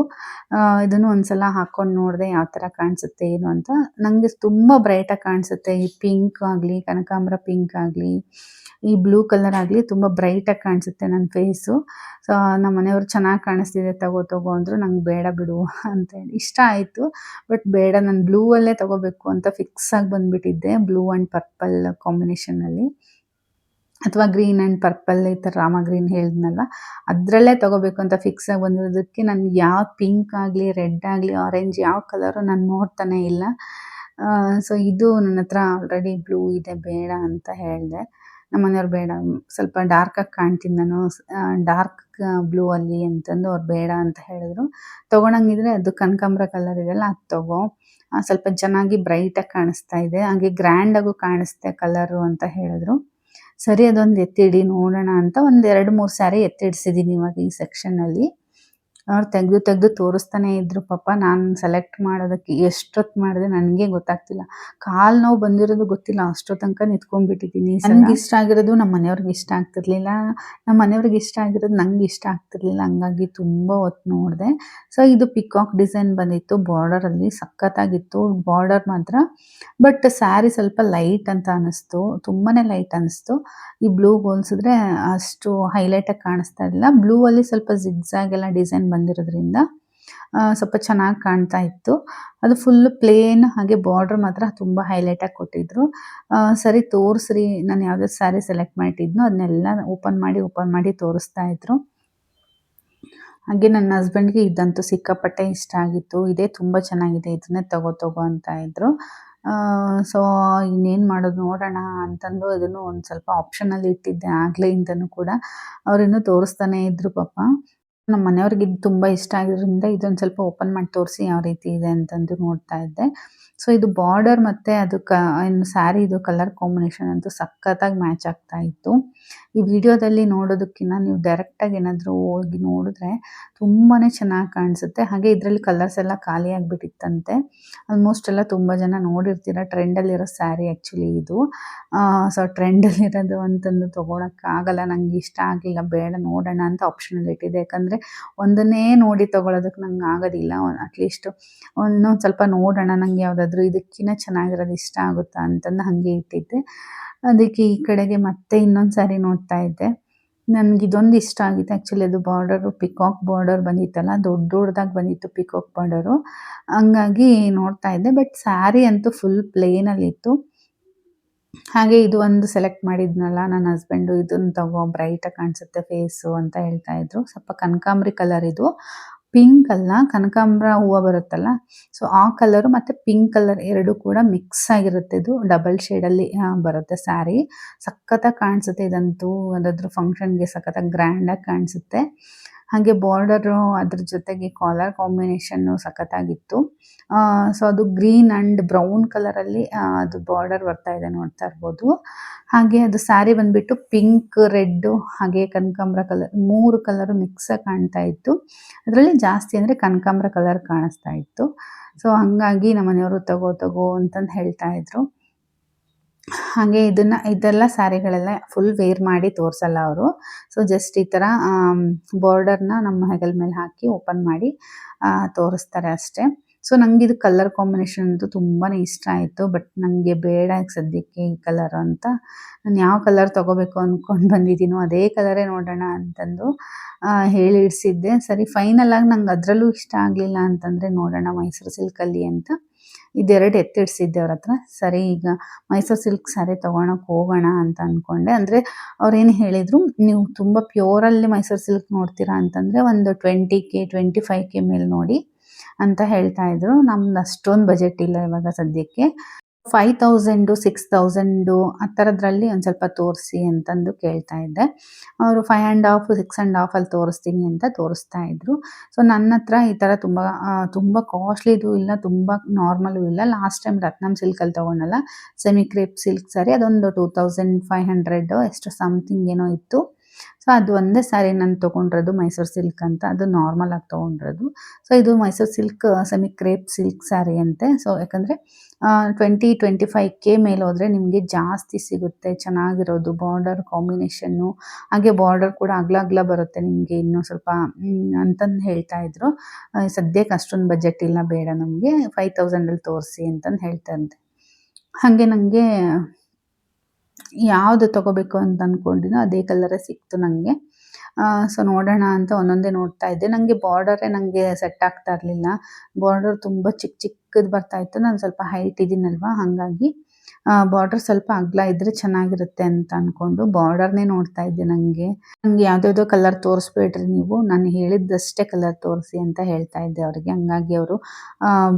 ಇದನ್ನು ಒಂದ್ಸಲ ಹಾಕ್ಕೊಂಡು ನೋಡಿದೆ ಯಾವ ಥರ ಕಾಣಿಸುತ್ತೆ ಏನು ಅಂತ. ನನಗೆ ತುಂಬ ಬ್ರೈಟಾಗಿ ಕಾಣಿಸುತ್ತೆ ಈ ಪಿಂಕ್ ಆಗಲಿ, ಕನಕಾಂಬರ ಪಿಂಕ್ ಆಗಲಿ, ಈ ಬ್ಲೂ ಕಲರ್ ಆಗಲಿ ತುಂಬ ಬ್ರೈಟಾಗಿ ಕಾಣಿಸುತ್ತೆ ನನ್ನ ಫೇಸು. ಸೊ ನಮ್ಮ ಮನೆಯವ್ರು ಚೆನ್ನಾಗಿ ಕಾಣಿಸ್ತಿದೆ ತಗೋ ಅಂದರು. ನಂಗೆ ಬೇಡ ಬಿಡು ಅಂತೇಳಿ ಇಷ್ಟ ಆಯಿತು. ಬಟ್ ಬೇಡ, ನಾನು ಬ್ಲೂ ಅಲ್ಲೇ ತೊಗೋಬೇಕು ಅಂತ ಫಿಕ್ಸ್ ಆಗಿ ಬಂದುಬಿಟ್ಟಿದ್ದೆ. ಬ್ಲೂ ಆ್ಯಂಡ್ ಪರ್ಪಲ್ ಕಾಂಬಿನೇಷನಲ್ಲಿ, ಅಥವಾ ಗ್ರೀನ್ ಆ್ಯಂಡ್ ಪರ್ಪಲ್ ಈ ಥರ ರಾಮ ಗ್ರೀನ್ ಹೇಳಿದ್ನಲ್ಲ ಅದರಲ್ಲೇ ತೊಗೋಬೇಕು ಅಂತ ಫಿಕ್ಸ್ ಆಗಿ ಬಂದಿರೋದಕ್ಕೆ ನನಗೆ ಯಾವ ಪಿಂಕ್ ಆಗಲಿ, ರೆಡ್ ಆಗಲಿ, ಆರೆಂಜ್ ಯಾವ ಕಲರು ನಾನು ನೋಡ್ತಾನೆ ಇಲ್ಲ. ಸೊ ಇದು ನನ್ನ ಹತ್ರ ಆಲ್ರೆಡಿ ಬ್ಲೂ ಇದೆ, ಬೇಡ ಅಂತ ಹೇಳಿದೆ. ನಮ್ಮ ಮನೆಯವ್ರು ಬೇಡ, ಸ್ವಲ್ಪ ಡಾರ್ಕಾಗಿ ಕಾಣ್ತೀನಿ ನಾನು, ಡಾರ್ಕ್ ಬ್ಲೂ ಅಲ್ಲಿ ಅಂತಂದು ಅವ್ರು ಬೇಡ ಅಂತ ಹೇಳಿದ್ರು. ತೊಗೊಳಂಗಿದ್ರೆ ಅದು ಕನಕಾಂಬರ ಕಲರ್ ಇದೆಯಲ್ಲ ಅದು ತೊಗೋ, ಸ್ವಲ್ಪ ಚೆನ್ನಾಗಿ ಬ್ರೈಟಾಗಿ ಕಾಣಿಸ್ತಾ ಇದೆ, ಹಾಗೆ ಗ್ರ್ಯಾಂಡಾಗೂ ಕಾಣಿಸ್ತೆ ಕಲರು ಅಂತ ಹೇಳಿದ್ರು. ಸರಿ ಅದೊಂದು ಎತ್ತಿಡಿ ನೋಡೋಣ ಅಂತ ಒಂದು 2-3 ಸ್ಯಾರಿ ಎತ್ತಿಡ್ಸಿದ್ದೀನಿ ಇವಾಗ ಈ ಸೆಕ್ಷನಲ್ಲಿ. ಅವ್ರು ತೆಗೆದು ತೋರಿಸ್ತಾನೆ ಇದ್ದರು. ಪಾಪ ನಾನು ಸೆಲೆಕ್ಟ್ ಮಾಡೋದಕ್ಕೆ ಎಷ್ಟೊತ್ತು ಮಾಡಿದೆ ನನಗೆ ಗೊತ್ತಾಗ್ತಿಲ್ಲ. ಕಾಲು ನೋವು ಬಂದಿರೋದು ಗೊತ್ತಿಲ್ಲ, ಅಷ್ಟೋ ತನಕ ನಿಂತ್ಕೊಂಡ್ಬಿಟ್ಟಿದ್ದೀನಿ. ನನಗೆ ಇಷ್ಟ ಆಗಿರೋದು ನಮ್ಮ ಮನೆಯವ್ರಿಗೆ ಇಷ್ಟ ಆಗ್ತಿರ್ಲಿಲ್ಲ, ನಮ್ಮ ಮನೆಯವ್ರಿಗೆ ಇಷ್ಟ ಆಗಿರೋದು ನಂಗೆ ಇಷ್ಟ ಆಗ್ತಿರ್ಲಿಲ್ಲ. ಹಂಗಾಗಿ ತುಂಬ ಹೊತ್ತು ನೋಡಿದೆ. ಸೊ ಇದು ಪಿಕಾಕ್ ಡಿಸೈನ್ ಬಂದಿತ್ತು ಬಾರ್ಡರಲ್ಲಿ, ಸಖತ್ತಾಗಿತ್ತು ಬಾರ್ಡರ್ ಮಾತ್ರ. ಬಟ್ ಸ್ಯಾರಿ ಸ್ವಲ್ಪ ಲೈಟ್ ಅಂತ ಅನ್ನಿಸ್ತು, ತುಂಬಾ ಲೈಟ್ ಅನ್ನಿಸ್ತು. ಈ ಬ್ಲೂಗೆ ಹೋಲಿಸಿದ್ರೆ ಅಷ್ಟು ಹೈಲೈಟಾಗಿ ಕಾಣಿಸ್ತಾ ಇಲ್ಲ. ಬ್ಲೂ ಅಲ್ಲಿ ಸ್ವಲ್ಪ ಜಿಗ್ಜಾಗ್ ಎಲ್ಲ ಡಿಸೈನ್ ಬಂದಿರೋದ್ರಿಂದ ಸ್ವಲ್ಪ ಚೆನ್ನಾಗಿ ಕಾಣ್ತಾ ಇತ್ತು. ಅದು ಫುಲ್ ಪ್ಲೇನ್, ಹಾಗೆ ಬಾರ್ಡ್ರ್ ಮಾತ್ರ ತುಂಬ ಹೈಲೈಟಾಗಿ ಕೊಟ್ಟಿದ್ರು. ಸರಿ ತೋರಿಸ್ರಿ, ನಾನು ಯಾವುದಾದ್ರು ಸ್ಯಾರಿ ಸೆಲೆಕ್ಟ್ ಮಾಡಿಟ್ಟಿದ್ನೋ ಅದನ್ನೆಲ್ಲ ಓಪನ್ ಮಾಡಿ ತೋರಿಸ್ತಾ ಇದ್ರು. ಹಾಗೆ ನನ್ನ ಹಸ್ಬೆಂಡ್ಗೆ ಇದಂತೂ ಸಿಕ್ಕಾಪಟ್ಟೆ ಇಷ್ಟ ಆಗಿತ್ತು. ಇದೇ ತುಂಬ ಚೆನ್ನಾಗಿದೆ, ಇದನ್ನೇ ತಗೋ ಅಂತ ಇದ್ರು. ಸೊ ಇನ್ನೇನು ಮಾಡೋದು ನೋಡೋಣ ಅಂತಂದು ಅದನ್ನು ಒಂದು ಸ್ವಲ್ಪ ಆಪ್ಷನಲ್ಲಿ ಇಟ್ಟಿದ್ದೆ ಆಗ್ಲೆಯಿಂದನೂ ಕೂಡ. ಅವರಿನ್ನೂ ತೋರಿಸ್ತಾನೆ ಇದ್ರು ಪಾಪ. ನಮ್ಮ ಮನೆಯವ್ರಿಗೆ ಇದು ತುಂಬ ಇಷ್ಟ ಆಗಿರೋದ್ರಿಂದ ಇದೊಂದು ಸ್ವಲ್ಪ ಓಪನ್ ಮಾಡಿ ತೋರಿಸಿ ಯಾವ ರೀತಿ ಇದೆ ಅಂತಂದು ನೋಡ್ತಾ ಇದ್ದೆ. ಸೊ ಇದು ಬಾರ್ಡರ್ ಮತ್ತು ಅದು ಏನು ಸ್ಯಾರಿದು ಕಲರ್ ಕಾಂಬಿನೇಷನ್ ಅಂತೂ ಸಖತ್ತಾಗಿ ಮ್ಯಾಚ್ ಆಗ್ತಾ ಇತ್ತು. ಈ ವಿಡಿಯೋದಲ್ಲಿ ನೋಡೋದಕ್ಕಿಂತ ನೀವು ಡೈರೆಕ್ಟಾಗಿ ಏನಾದರೂ ಹೋಗಿ ನೋಡಿದ್ರೆ ತುಂಬಾ ಚೆನ್ನಾಗಿ ಕಾಣಿಸುತ್ತೆ. ಹಾಗೆ ಇದರಲ್ಲಿ ಕಲರ್ಸ್ ಎಲ್ಲ ಖಾಲಿ ಆಗಿಬಿಟ್ಟಿತ್ತಂತೆ. ಆಲ್ಮೋಸ್ಟ್ ಎಲ್ಲ ತುಂಬ ಜನ ನೋಡಿರ್ತೀರ, ಟ್ರೆಂಡಲ್ಲಿರೋ ಸ್ಯಾರಿ ಆ್ಯಕ್ಚುಲಿ ಇದು. ಸೊ ಟ್ರೆಂಡಲ್ಲಿರೋದು ಅಂತಂದು ತೊಗೊಳಕ್ಕಾಗಲ್ಲ, ನಂಗೆ ಇಷ್ಟ ಆಗಲಿಲ್ಲ, ಬೇಡ ನೋಡೋಣ ಅಂತ ಆಪ್ಷನಲ್ಲಿ ಇಟ್ಟಿದ್ದೆ. ಯಾಕಂದರೆ ಒಂದನ್ನೇ ನೋಡಿ ತೊಗೊಳೋದಕ್ಕೆ ನಂಗೆ ಆಗೋದಿಲ್ಲ. ಅಟ್ಲೀಸ್ಟ್ ಇನ್ನೊಂದು ಸ್ವಲ್ಪ ನೋಡೋಣ, ನಂಗೆ ಯಾವುದಾದ್ರೂ ಇದಕ್ಕಿಂತ ಚೆನ್ನಾಗಿರೋದು ಇಷ್ಟ ಆಗುತ್ತಾ ಅಂತಂದು ಹಾಗೆ ಇಟ್ಟಿದ್ದೆ. ಅದಕ್ಕೆ ಈ ಕಡೆಗೆ ಮತ್ತೆ ಇನ್ನೊಂದು ಸ್ಯಾರಿ ನೋಡ್ತಾ ಇದ್ದೆ. ನನಗೆ ಇದೊಂದು ಇಷ್ಟ ಆಗಿತ್ತು ಆ್ಯಕ್ಚುಲಿ. ಅದು ಬಾರ್ಡರು ಪಿಕಾಕ್ ಬಾರ್ಡರ್ ಬಂದಿತ್ತಲ್ಲ, ದೊಡ್ಡದಾಗಿ ಬಂದಿತ್ತು ಪಿಕಾಕ್ ಬಾರ್ಡರು, ಹಂಗಾಗಿ ನೋಡ್ತಾ ಇದ್ದೆ. ಬಟ್ ಸ್ಯಾರಿ ಅಂತೂ ಫುಲ್ ಪ್ಲೇನಲ್ಲಿತ್ತು. ಹಾಗೆ ಇದು ಒಂದು ಸೆಲೆಕ್ಟ್ ಮಾಡಿದ್ನಲ್ಲ ನನ್ನ ಹಸ್ಬೆಂಡು, ಇದನ್ನು ತಗೋ ಬ್ರೈಟಾಗಿ ಕಾಣಿಸುತ್ತೆ ಫೇಸು ಅಂತ ಹೇಳ್ತಾ ಇದ್ರು. ಸ್ವಲ್ಪ ಕನಕಾಂಬರಿ ಕಲರ್ ಇದು, ಪಿಂಕ್ ಅಲ್ಲ, ಕನಕಾಂಬರ ಹೂವು ಬರುತ್ತಲ್ಲ, ಸೊ ಆ ಕಲರು ಮತ್ತು ಪಿಂಕ್ ಕಲರ್ ಎರಡು ಕೂಡ ಮಿಕ್ಸ್ ಆಗಿರುತ್ತೆ. ಇದು ಡಬಲ್ ಶೇಡಲ್ಲಿ ಬರುತ್ತೆ ಸ್ಯಾರಿ. ಸಖತ್ತಾಗಿ ಕಾಣಿಸುತ್ತೆ ಇದಂತೂ. ಯಾವುದಾದ್ರೂ ಫಂಕ್ಷನ್ಗೆ ಸಖತ್ತಾಗಿ ಗ್ರ್ಯಾಂಡಾಗಿ ಕಾಣಿಸುತ್ತೆ. ಹಾಗೆ ಬಾರ್ಡರು ಅದ್ರ ಜೊತೆಗೆ ಕಾಲರ್ ಕಾಂಬಿನೇಷನ್ನು ಸಖತ್ತಾಗಿತ್ತು. ಸೊ ಅದು ಗ್ರೀನ್ ಆ್ಯಂಡ್ ಬ್ರೌನ್ ಕಲರಲ್ಲಿ ಅದು ಬಾರ್ಡರ್ ಬರ್ತಾ ಇದೆ, ನೋಡ್ತಾ ಇರ್ಬೋದು. ಹಾಗೆ ಅದು ಸ್ಯಾರಿ ಬಂದುಬಿಟ್ಟು ಪಿಂಕ್, ರೆಡ್ಡು ಹಾಗೆ ಕನಕಾಂಬರ ಕಲರ್ 3 ಕಲರು ಮಿಕ್ಸಾಗಿ ಕಾಣ್ತಾ ಇತ್ತು. ಅದರಲ್ಲಿ ಜಾಸ್ತಿ ಅಂದರೆ ಕನಕಾಂಬರ ಕಲರ್ ಕಾಣಿಸ್ತಾ ಇತ್ತು. ಸೊ ಹಾಗಾಗಿ ನಮ್ಮ ಮನೆಯವರು ತಗೋ ಅಂತಂದು ಹೇಳ್ತಾ ಇದ್ರು. ಹಾಗೆ ಇದೆಲ್ಲ ಸ್ಯಾರಿಗಳೆಲ್ಲ ಫುಲ್ ವೇರ್ ಮಾಡಿ ತೋರಿಸಲ್ಲ ಅವರು. ಸೊ ಜಸ್ಟ್ ಈ ಥರ ಬಾರ್ಡರ್ನ ನಮ್ಮ ಹೆಗಲ ಮೇಲೆ ಹಾಕಿ ಓಪನ್ ಮಾಡಿ ತೋರಿಸ್ತಾರೆ ಅಷ್ಟೇ. ಸೊ ನನಗೆ ಇದು ಕಲರ್ ಕಾಂಬಿನೇಷನ್ ಅಂತೂ ತುಂಬಾ ಇಷ್ಟ ಆಯಿತು. ಬಟ್ ನನಗೆ ಬೇಡ ಈಗ ಸದ್ಯಕ್ಕೆ ಈ ಕಲರ್ ಅಂತ. ನಾನು ಯಾವ ಕಲರ್ ತೊಗೋಬೇಕು ಅಂದ್ಕೊಂಡು ಬಂದಿದ್ದೀನೋ ಅದೇ ಕಲರೇ ನೋಡೋಣ ಅಂತಂದು ಹೇಳಿ ಇಡಿಸಿದ್ದೆ. ಸರಿ ಫೈನಲ್ ಆಗಿ ನಂಗೆ ಅದರಲ್ಲೂ ಇಷ್ಟ ಆಗಲಿಲ್ಲ ಅಂತಂದರೆ ನೋಡೋಣ ಮೈಸೂರು ಸಿಲ್ಕಲ್ಲಿ ಅಂತ ಇದೆರಡು ಎತ್ತಿಡಿಸಿದ್ದೆ ಅವ್ರ ಹತ್ರ. ಸರಿ ಈಗ ಮೈಸೂರು ಸಿಲ್ಕ್ ಸ್ಯಾರಿ ತೊಗೊಳಕ್ಕೆ ಹೋಗೋಣ ಅಂತ ಅಂದ್ಕೊಂಡೆ. ಅಂದರೆ ಅವ್ರೇನು ಹೇಳಿದರು, ನೀವು ತುಂಬ ಪ್ಯೂರಲ್ಲಿ ಮೈಸೂರು ಸಿಲ್ಕ್ ನೋಡ್ತೀರಾ ಅಂತಂದರೆ ಒಂದು 20K 25K ಮೇಲೆ ನೋಡಿ ಅಂತ ಹೇಳ್ತಾ ಇದ್ರು. ನಮ್ದು ಅಷ್ಟೊಂದು ಬಜೆಟ್ ಇಲ್ಲ ಇವಾಗ ಸದ್ಯಕ್ಕೆ. 5000 6000 ಆ ಥರದ್ರಲ್ಲಿ ಒಂದು ಸ್ವಲ್ಪ ತೋರಿಸಿ ಅಂತಂದು ಕೇಳ್ತಾ ಇದ್ದೆ. ಅವರು 5.5 6.5 ಅಲ್ಲಿ ತೋರಿಸ್ತೀನಿ ಅಂತ ತೋರಿಸ್ತಾ ಇದ್ರು. ಸೊ ನನ್ನ ಹತ್ರ ಈ ಥರ ತುಂಬ ಕಾಸ್ಟ್ಲಿದು ಇಲ್ಲ, ತುಂಬ ನಾರ್ಮಲು ಇಲ್ಲ. ಲಾಸ್ಟ್ ಟೈಮ್ ರತ್ನಂ ಸಿಲ್ಕಲ್ಲಿ ತೊಗೊಂಡಲ್ಲ, ಸೆಮಿ ಕ್ರೇಪ್ ಸಿಲ್ಕ್ ಸ್ಯಾರಿ, ಅದೊಂದು 2500 ಎಷ್ಟು ಸಮಥಿಂಗ್ ಏನೋ ಇತ್ತು. ಸೊ ಅದು ಒಂದೇ ಸ್ಯಾರಿ ನಾನು ತೊಗೊಂಡಿರೋದು ಮೈಸೂರು ಸಿಲ್ಕ್ ಅಂತ, ಅದು ನಾರ್ಮಲ್ ಆಗಿ ತೊಗೊಂಡಿರೋದು. ಸೊ ಇದು Mysuru silk semi crepe silk sari ಅಂತೆ. ಸೊ ಯಾಕಂದರೆ 20-25K ಮೇಲೆ ಹೋದರೆ ನಿಮಗೆ ಜಾಸ್ತಿ ಸಿಗುತ್ತೆ ಚೆನ್ನಾಗಿರೋದು. ಬಾರ್ಡರ್ ಕಾಂಬಿನೇಷನ್ನು ಹಾಗೆ ಬಾರ್ಡರ್ ಕೂಡ ಅಗಲ ಬರುತ್ತೆ ನಿಮಗೆ ಇನ್ನೂ ಸ್ವಲ್ಪ ಅಂತಂದು ಹೇಳ್ತಾ ಇದ್ರು. ಸದ್ಯಕ್ಕೆ ಅಷ್ಟೊಂದು ಬಜೆಟ್ ಇಲ್ಲ, ಬೇಡ ನಮಗೆ 5000ಅಲ್ಲಿ ತೋರಿಸಿ ಅಂತಂದು ಹೇಳ್ತಾ ಇದ್ದೆ. ಹಾಗೆ ನನಗೆ ಯಾವುದು ತೊಗೋಬೇಕು ಅಂತ ಅಂದ್ಕೊಂಡಿನೋ ಅದೇ ಕಲರೇ ಸಿಕ್ತು ನನಗೆ. ಸೊ ನೋಡೋಣ ಅಂತ ಒಂದೊಂದೇ ನೋಡ್ತಾ ಇದ್ದೆ. ನನಗೆ ಬಾರ್ಡರೇ ನನಗೆ ಸೆಟ್ ಆಗ್ತಾ ಇರಲಿಲ್ಲ. ಬಾರ್ಡರ್ ತುಂಬ ಚಿಕ್ಕದು ಬರ್ತಾಯಿತ್ತು. ನಾನು ಸ್ವಲ್ಪ ಹೈಟ್ ಇದ್ದೀನಲ್ವ, ಹಾಗಾಗಿ ಬಾರ್ಡರ್ ಸ್ವಲ್ಪ ಅಗಲ ಇದ್ದರೆ ಚೆನ್ನಾಗಿರುತ್ತೆ ಅಂತ ಅಂದ್ಕೊಂಡು ಬಾರ್ಡರ್ನೇ ನೋಡ್ತಾ ಇದ್ದೆ. ನನಗೆ ಯಾವುದ್ಯಾವುದೋ ಕಲರ್ ತೋರಿಸ್ಬೇಡ್ರಿ ನೀವು, ನಾನು ಹೇಳಿದ್ದಷ್ಟೇ ಕಲರ್ ತೋರಿಸಿ ಅಂತ ಹೇಳ್ತಾ ಇದ್ದೆ ಅವರಿಗೆ. ಹಂಗಾಗಿ ಅವರು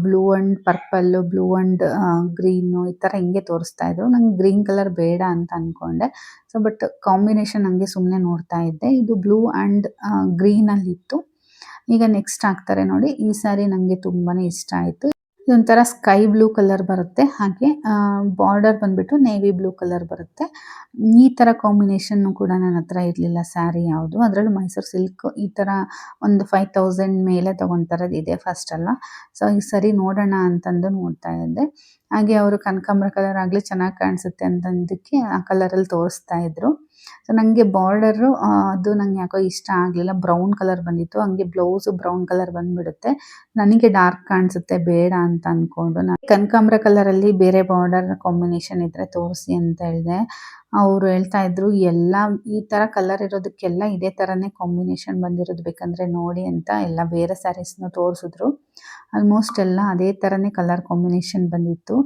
blue and purple, blue and green ಈ ಥರ ಹಿಂಗೆ ತೋರಿಸ್ತಾ ಇದ್ರು. ನಂಗೆ ಗ್ರೀನ್ ಕಲರ್ ಬೇಡ ಅಂತ ಅಂದ್ಕೊಂಡೆ. ಸೊ ಬಟ್ ಕಾಂಬಿನೇಷನ್ ಹಂಗೆ ಸುಮ್ಮನೆ ನೋಡ್ತಾ ಇದ್ದೆ. ಇದು ಬ್ಲೂ ಆ್ಯಂಡ್ ಗ್ರೀನಲ್ಲಿತ್ತು. ಈಗ ನೆಕ್ಸ್ಟ್ ಹಾಕ್ತಾರೆ ನೋಡಿ, ಈ ಸ್ಯಾರಿ ನನಗೆ ತುಂಬಾ ಇಷ್ಟ ಆಯಿತು. ಇದೊಂಥರ ಸ್ಕೈ ಬ್ಲೂ ಕಲರ್ ಬರುತ್ತೆ, ಹಾಗೆ ಬಾರ್ಡರ್ ಬಂದುಬಿಟ್ಟು ನೇವಿ ಬ್ಲೂ ಕಲರ್ ಬರುತ್ತೆ. ಈ ಥರ ಕಾಂಬಿನೇಷನ್ನು ಕೂಡ ನನ್ನ ಹತ್ರ ಇರಲಿಲ್ಲ ಸ್ಯಾರಿ ಯಾವುದು. ಅದರಲ್ಲೂ ಮೈಸೂರು ಸಿಲ್ಕ್ ಈ ಥರ ಒಂದು 5000 ಮೇಲೆ ತೊಗೊತಾರದಿದೆ ಫಸ್ಟ್ ಅಲ್ಲ. ಸೊ ಈ ಸರಿ ನೋಡೋಣ ಅಂತಂದು ನೋಡ್ತಾ ಇದ್ದೆ. ಹಾಗೆ ಅವರು ಕನಕಾಂಬರ ಕಲರ್ ಆಗಲಿ ಚೆನ್ನಾಗಿ ಕಾಣಿಸುತ್ತೆ ಅಂತಂದಕ್ಕೆ ಆ ಕಲರಲ್ಲಿ ತೋರಿಸ್ತಾ ಇದ್ರು. ಸೊ ನನಗೆ ಬಾರ್ಡರು ಅದು ನಂಗೆ ಯಾಕೋ ಇಷ್ಟ ಆಗಲಿಲ್ಲ, ಬ್ರೌನ್ ಕಲರ್ ಬಂದಿತ್ತು. ಹಂಗೆ ಬ್ಲೌಸು ಬ್ರೌನ್ ಕಲರ್ ಬಂದುಬಿಡುತ್ತೆ, ನನಗೆ ಡಾರ್ಕ್ ಕಾಣಿಸುತ್ತೆ, ಬೇಡ ಅಂತ ಅಂದ್ಕೊಂಡು ನಾನು ಕನಕಾಂಬರ ಕಲರಲ್ಲಿ ಬೇರೆ ಬಾರ್ಡರ್ ಕಾಂಬಿನೇಷನ್ ಇದ್ದರೆ ತೋರಿಸಿ ಅಂತ ಹೇಳಿದೆ. ಅವರು ಹೇಳ್ತಾ ಇದ್ರು ಎಲ್ಲ ಈ ಥರ ಕಲರ್ ಇರೋದಕ್ಕೆಲ್ಲ ಇದೇ ಥರನೇ ಕಾಂಬಿನೇಷನ್ ಬಂದಿರೋದು, ಬೇಕಂದರೆ ನೋಡಿ ಅಂತ ಎಲ್ಲ ಬೇರೆ ಸ್ಯಾರೀಸ್ನ ತೋರಿಸಿದ್ರು. ಆಲ್ಮೋಸ್ಟ್ ಎಲ್ಲ ಅದೇ ಥರನೇ ಕಲರ್ ಕಾಂಬಿನೇಷನ್ ಬಂದಿತ್ತು.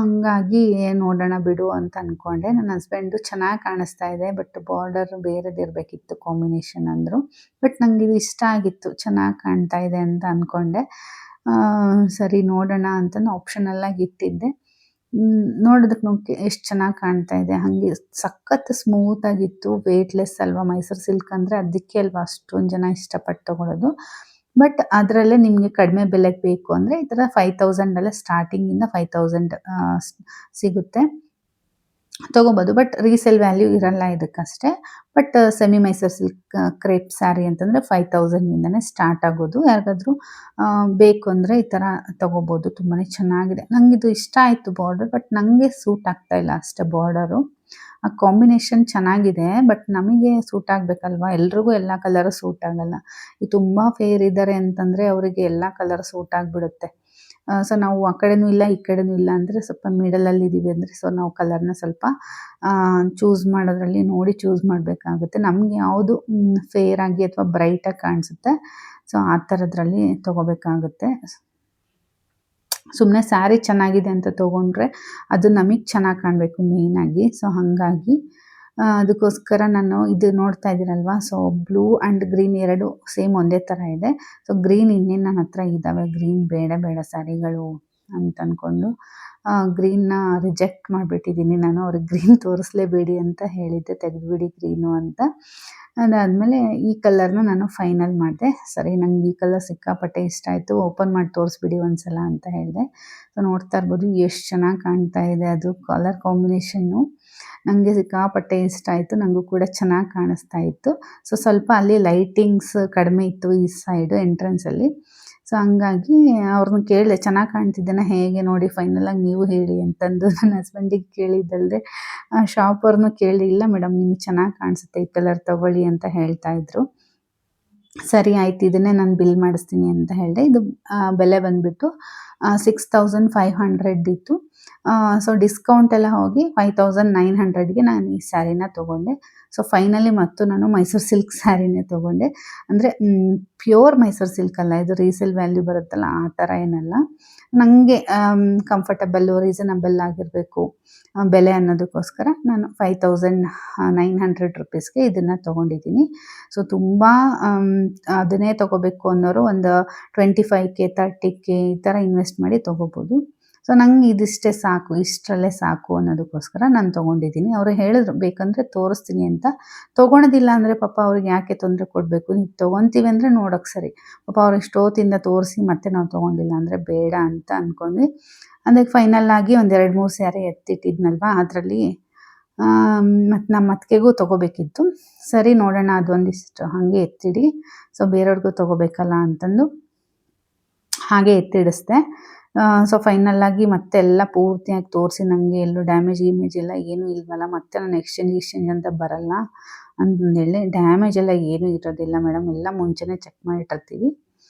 ಹಂಗಾಗಿ ನೋಡೋಣ ಬಿಡು ಅಂತ ಅಂದ್ಕೊಂಡೆ. ನನ್ನ ಹಸ್ಬೆಂಡು ಚೆನ್ನಾಗಿ ಕಾಣಿಸ್ತಾ ಇದೆ, ಬಟ್ ಬಾರ್ಡರ್ ಬೇರೆದಿರಬೇಕಿತ್ತು ಕಾಂಬಿನೇಷನ್ ಅಂದರು. ಬಟ್ ನನಗೆ ಇದು ಇಷ್ಟ ಆಗಿತ್ತು, ಚೆನ್ನಾಗಿ ಕಾಣ್ತಾ ಇದೆ ಅಂತ ಅಂದ್ಕೊಂಡೆ. ಸರಿ ನೋಡೋಣ ಅಂತಂದು ಆಪ್ಷನಲ್ಲಾಗಿ ಇಟ್ಟಿದ್ದೆ. ನೋಡೋದಕ್ಕೆ ಎಷ್ಟು ಚೆನ್ನಾಗಿ ಕಾಣ್ತಾ ಇದೆ. ಹಾಗೆ ಸಖತ್ ಸ್ಮೂತಾಗಿತ್ತು, ವೇಟ್ಲೆಸ್ ಅಲ್ವಾ ಮೈಸೂರು ಸಿಲ್ಕ್ ಅಂದರೆ, ಅದಕ್ಕೆ ಅಲ್ವಾ ಅಷ್ಟೊಂದು ಜನ ಇಷ್ಟಪಟ್ಟು ತೊಗೊಳೋದು. ಬಟ್ ಅದರಲ್ಲೇ ನಿಮಗೆ ಕಡಿಮೆ ಬೆಲೆಗೆ ಬೇಕು ಅಂದರೆ ಈ ಥರ 5000 ಸ್ಟಾರ್ಟಿಂಗಿಂದ 5000 ಸಿಗುತ್ತೆ, ತೊಗೋಬೋದು. ಬಟ್ ರೀಸೇಲ್ ವ್ಯಾಲ್ಯೂ ಇರಲ್ಲ ಇದಕ್ಕಷ್ಟೇ. But semi Mysuru silk crepe saree ಅಂತಂದರೆ 5000ಇಂದನೇ ಸ್ಟಾರ್ಟ್ ಆಗೋದು. ಯಾರಿಗಾದ್ರೂ ಬೇಕು ಅಂದರೆ ಈ ಥರ ತೊಗೋಬೋದು, ತುಂಬಾ ಚೆನ್ನಾಗಿದೆ. ನನಗಿದು ಇಷ್ಟ ಆಯಿತು ಬಾರ್ಡರ್, ಬಟ್ ನನಗೆ ಸೂಟ್ ಆಗ್ತಾ ಇಲ್ಲ ಅಷ್ಟೇ ಬಾರ್ಡರು. ಆ ಕಾಂಬಿನೇಷನ್ ಚೆನ್ನಾಗಿದೆ, ಬಟ್ ನಮಗೆ ಸೂಟ್ ಆಗಬೇಕಲ್ವ, ಎಲ್ರಿಗೂ ಎಲ್ಲ ಕಲರು ಸೂಟ್ ಆಗಲ್ಲ. ಈ ತುಂಬ ಫೇರ್ ಇದ್ದಾರೆ ಅಂತಂದರೆ ಅವರಿಗೆ ಎಲ್ಲ ಕಲರ್ ಸೂಟ್ ಆಗಿಬಿಡುತ್ತೆ. ಸೊ ನಾವು ಆ ಕಡೆನೂ ಇಲ್ಲ ಈ ಕಡೆನೂ ಇಲ್ಲ ಅಂದರೆ ಸ್ವಲ್ಪ ಮಿಡಲಲ್ಲಿ ಇದ್ದೀವಿ ಅಂದರೆ, ಸೊ ನಾವು ಕಲರ್ನ ಸ್ವಲ್ಪ ಚೂಸ್ ಮಾಡೋದ್ರಲ್ಲಿ ನೋಡಿ ಚೂಸ್ ಮಾಡಬೇಕಾಗುತ್ತೆ. ನಮಗೆ ಯಾವುದು ಫೇರ್ ಆಗಿ ಅಥವಾ ಬ್ರೈಟಾಗಿ ಕಾಣಿಸುತ್ತೆ, ಸೊ ಆ ಥರದ್ರಲ್ಲಿ ತೊಗೋಬೇಕಾಗುತ್ತೆ. ಸುಮ್ಮನೆ ಸ್ಯಾರಿ ಚೆನ್ನಾಗಿದೆ ಅಂತ ತೊಗೊಂಡ್ರೆ ಅದು ನಮಗೆ ಚೆನ್ನಾಗಿ ಕಾಣಬೇಕು ಮೇಯ್ನಾಗಿ. ಸೊ ಹಾಗಾಗಿ ಅದಕ್ಕೋಸ್ಕರ ನಾನು ಇದು ನೋಡ್ತಾ ಇದ್ದೀರಲ್ವಾ, ಸೊ ಬ್ಲೂ ಆ್ಯಂಡ್ ಗ್ರೀನ್ ಎರಡು ಸೇಮ್ ಒಂದೇ ಥರ ಇದೆ. ಸೊ ಗ್ರೀನ್ ಇನ್ನೇನು ನನ್ನ ಹತ್ರ ಇದ್ದಾವೆ, ಗ್ರೀನ್ ಬೇಡ ಬೇಡ ಸ್ಯಾರಿಗಳು ಅಂತ ಅಂದ್ಕೊಂಡು ಗ್ರೀನ್ನ ರಿಜೆಕ್ಟ್ ಮಾಡಿಬಿಟ್ಟಿದ್ದೀನಿ ನಾನು. ಅವ್ರಿಗೆ ಗ್ರೀನ್ ತೋರಿಸ್ಲೇಬೇಡಿ ಅಂತ ಹೇಳಿದ್ದೆ, ತೆಗೆದುಬಿಡಿ ಗ್ರೀನು ಅಂತ. ಅದಾದಮೇಲೆ ಈ ಕಲರ್ನ ನಾನು ಫೈನಲ್ ಮಾಡಿದೆ. ಸರಿ, ನಂಗೆ ಈ ಕಲರ್ ಸಿಕ್ಕಾಪಟ್ಟೆ ಇಷ್ಟ ಆಯಿತು, ಓಪನ್ ಮಾಡಿ ತೋರಿಸ್ಬಿಡಿ ಒಂದ್ಸಲ ಅಂತ ಹೇಳಿದೆ. ಸೊ ನೋಡ್ತಾ ಇರ್ಬೋದು ಎಷ್ಟು ಚೆನ್ನಾಗಿ ಕಾಣ್ತಾ ಇದೆ ಅದು ಕಲರ್ ಕಾಂಬಿನೇಷನ್ನು. ನನಗೆ ಸಿಕ್ಕಾಪಟ್ಟೆ ಇಷ್ಟ ಆಯಿತು, ನನಗೂ ಕೂಡ ಚೆನ್ನಾಗಿ ಕಾಣಿಸ್ತಾ ಇತ್ತು. ಸೊ ಸ್ವಲ್ಪ ಅಲ್ಲಿ ಲೈಟಿಂಗ್ಸ್ ಕಡಿಮೆ ಇತ್ತು ಈ ಸೈಡು ಎಂಟ್ರೆನ್ಸಲ್ಲಿ. ಸೊ ಹಂಗಾಗಿ ಅವ್ರನ್ನ ಕೇಳಿದೆ, ಚೆನ್ನಾಗಿ ಕಾಣ್ತಿದ್ದೇನೆ ಹೇಗೆ ನೋಡಿ ಫೈನಲಾಗಿ ನೀವು ಹೇಳಿ ಅಂತಂದು. ನನ್ನ ಹಸ್ಬೆಂಡಿಗೆ ಕೇಳಿದ್ದಲ್ಲದೆ ಶಾಪ್ ಅವ್ರನ್ನೂ ಕೇಳಿ, ಇಲ್ಲ ಮೇಡಮ್ ನಿಮಗೆ ಚೆನ್ನಾಗಿ ಕಾಣಿಸುತ್ತೆ ಈ ಕಲರ್ ತೊಗೊಳ್ಳಿ ಅಂತ ಹೇಳ್ತಾಯಿದ್ರು. ಸರಿ ಆಯ್ತು, ಇದನ್ನೇ ನಾನು ಬಿಲ್ ಮಾಡಿಸ್ತೀನಿ ಅಂತ ಹೇಳಿದೆ. ಇದು ಬೆಲೆ ಬಂದುಬಿಟ್ಟು 6500 ಇತ್ತು. ಸೊ ಡಿಸ್ಕೌಂಟ್ ಎಲ್ಲ ಹೋಗಿ 5900ಗೆ ನಾನು ಈ ಸ್ಯಾರಿನ ತೊಗೊಂಡೆ. ಸೊ ಫೈನಲಿ ಮತ್ತು ನಾನು ಮೈಸೂರು ಸಿಲ್ಕ್ ಸ್ಯಾರಿನೇ ತೊಗೊಂಡೆ. ಅಂದರೆ ಪ್ಯೂರ್ ಮೈಸೂರು ಸಿಲ್ಕ್ ಅಲ್ಲ, ಇದು ರೀಸೇಲ್ ವ್ಯಾಲ್ಯೂ ಬರುತ್ತಲ್ಲ ಆ ಥರ ಏನಲ್ಲ. ನನಗೆ ಕಂಫರ್ಟಬಲ್ಲು ರೀಸನಬಲ್ ಆಗಿರಬೇಕು ಬೆಲೆ ಅನ್ನೋದಕ್ಕೋಸ್ಕರ ನಾನು 5900 ರುಪೀಸ್ಗೆ ಇದನ್ನು ತೊಗೊಂಡಿದ್ದೀನಿ. ಸೊ ತುಂಬ ಅದನ್ನೇ ತೊಗೋಬೇಕು ಅನ್ನೋರು ಒಂದು 25K 30K ಈ ಥರ ಇನ್ವೆಸ್ಟ್ ಮಾಡಿ ತೊಗೋಬೋದು. ಸೊ ನಂಗೆ ಇದಿಷ್ಟೇ ಸಾಕು, ಇಷ್ಟರಲ್ಲೇ ಸಾಕು ಅನ್ನೋದಕ್ಕೋಸ್ಕರ ನಾನು ತೊಗೊಂಡಿದ್ದೀನಿ. ಅವರು ಹೇಳಿದ್ರು ಬೇಕಂದರೆ ತೋರಿಸ್ತೀನಿ ಅಂತ. ತೊಗೊಳೋದಿಲ್ಲ ಅಂದರೆ ಪಾಪ ಅವ್ರಿಗೆ ಯಾಕೆ ತೊಂದರೆ ಕೊಡಬೇಕು, ನೀವು ತೊಗೊತೀವಿ ಅಂದರೆ ನೋಡೋಕ್ಕೆ ಸರಿ. ಪಾಪ ಅವ್ರು ಇಷ್ಟೊತ್ತಿಂದ ತೋರಿಸಿ ಮತ್ತೆ ನಾವು ತೊಗೊಂಡಿಲ್ಲ ಅಂದರೆ ಬೇಡ ಅಂತ ಅಂದ್ಕೊಂಡ್ವಿ. ಅದಕ್ಕೆ ಫೈನಲ್ಲಾಗಿ ಒಂದು 2-3 ಸ್ಯಾರಿ ಎತ್ತಿಟ್ಟಿದ್ನಲ್ವ, ಅದರಲ್ಲಿ ಮತ್ತು ನಮ್ಮ ಅತ್ತಿಗೆಗೂ ತೊಗೋಬೇಕಿತ್ತು. ಸರಿ ನೋಡೋಣ ಅದೊಂದಿಷ್ಟು ಹಾಗೆ ಎತ್ತಿಡಿ, ಸೊ ಬೇರೆಯವ್ರಿಗೂ ತೊಗೋಬೇಕಲ್ಲ ಅಂತಂದು ಹಾಗೆ ಎತ್ತಿಡಿಸ್ದೆ. ಸೊ ಫೈನಲ್ಲಾಗಿ ಮತ್ತೆ ಎಲ್ಲ ಪೂರ್ತಿಯಾಗಿ ತೋರಿಸಿ, ನನಗೆ ಎಲ್ಲೂ ಡ್ಯಾಮೇಜ್ ಗೀಮೇಜ್ ಎಲ್ಲ ಏನೂ ಇಲ್ವಲ್ಲ, ಮತ್ತೆ ನಾನು ಎಕ್ಸ್ಚೇಂಜ್ ಅಂತ ಬರಲ್ಲ ಅಂತಂದೇಳಿ. ಡ್ಯಾಮೇಜ್ ಎಲ್ಲ ಏನೂ ಇರೋದಿಲ್ಲ ಮೇಡಮ್, ಎಲ್ಲ ಮುಂಚೆನೇ ಚೆಕ್ ಮಾಡಿಟ್ಟಿರ್ತೀವಿ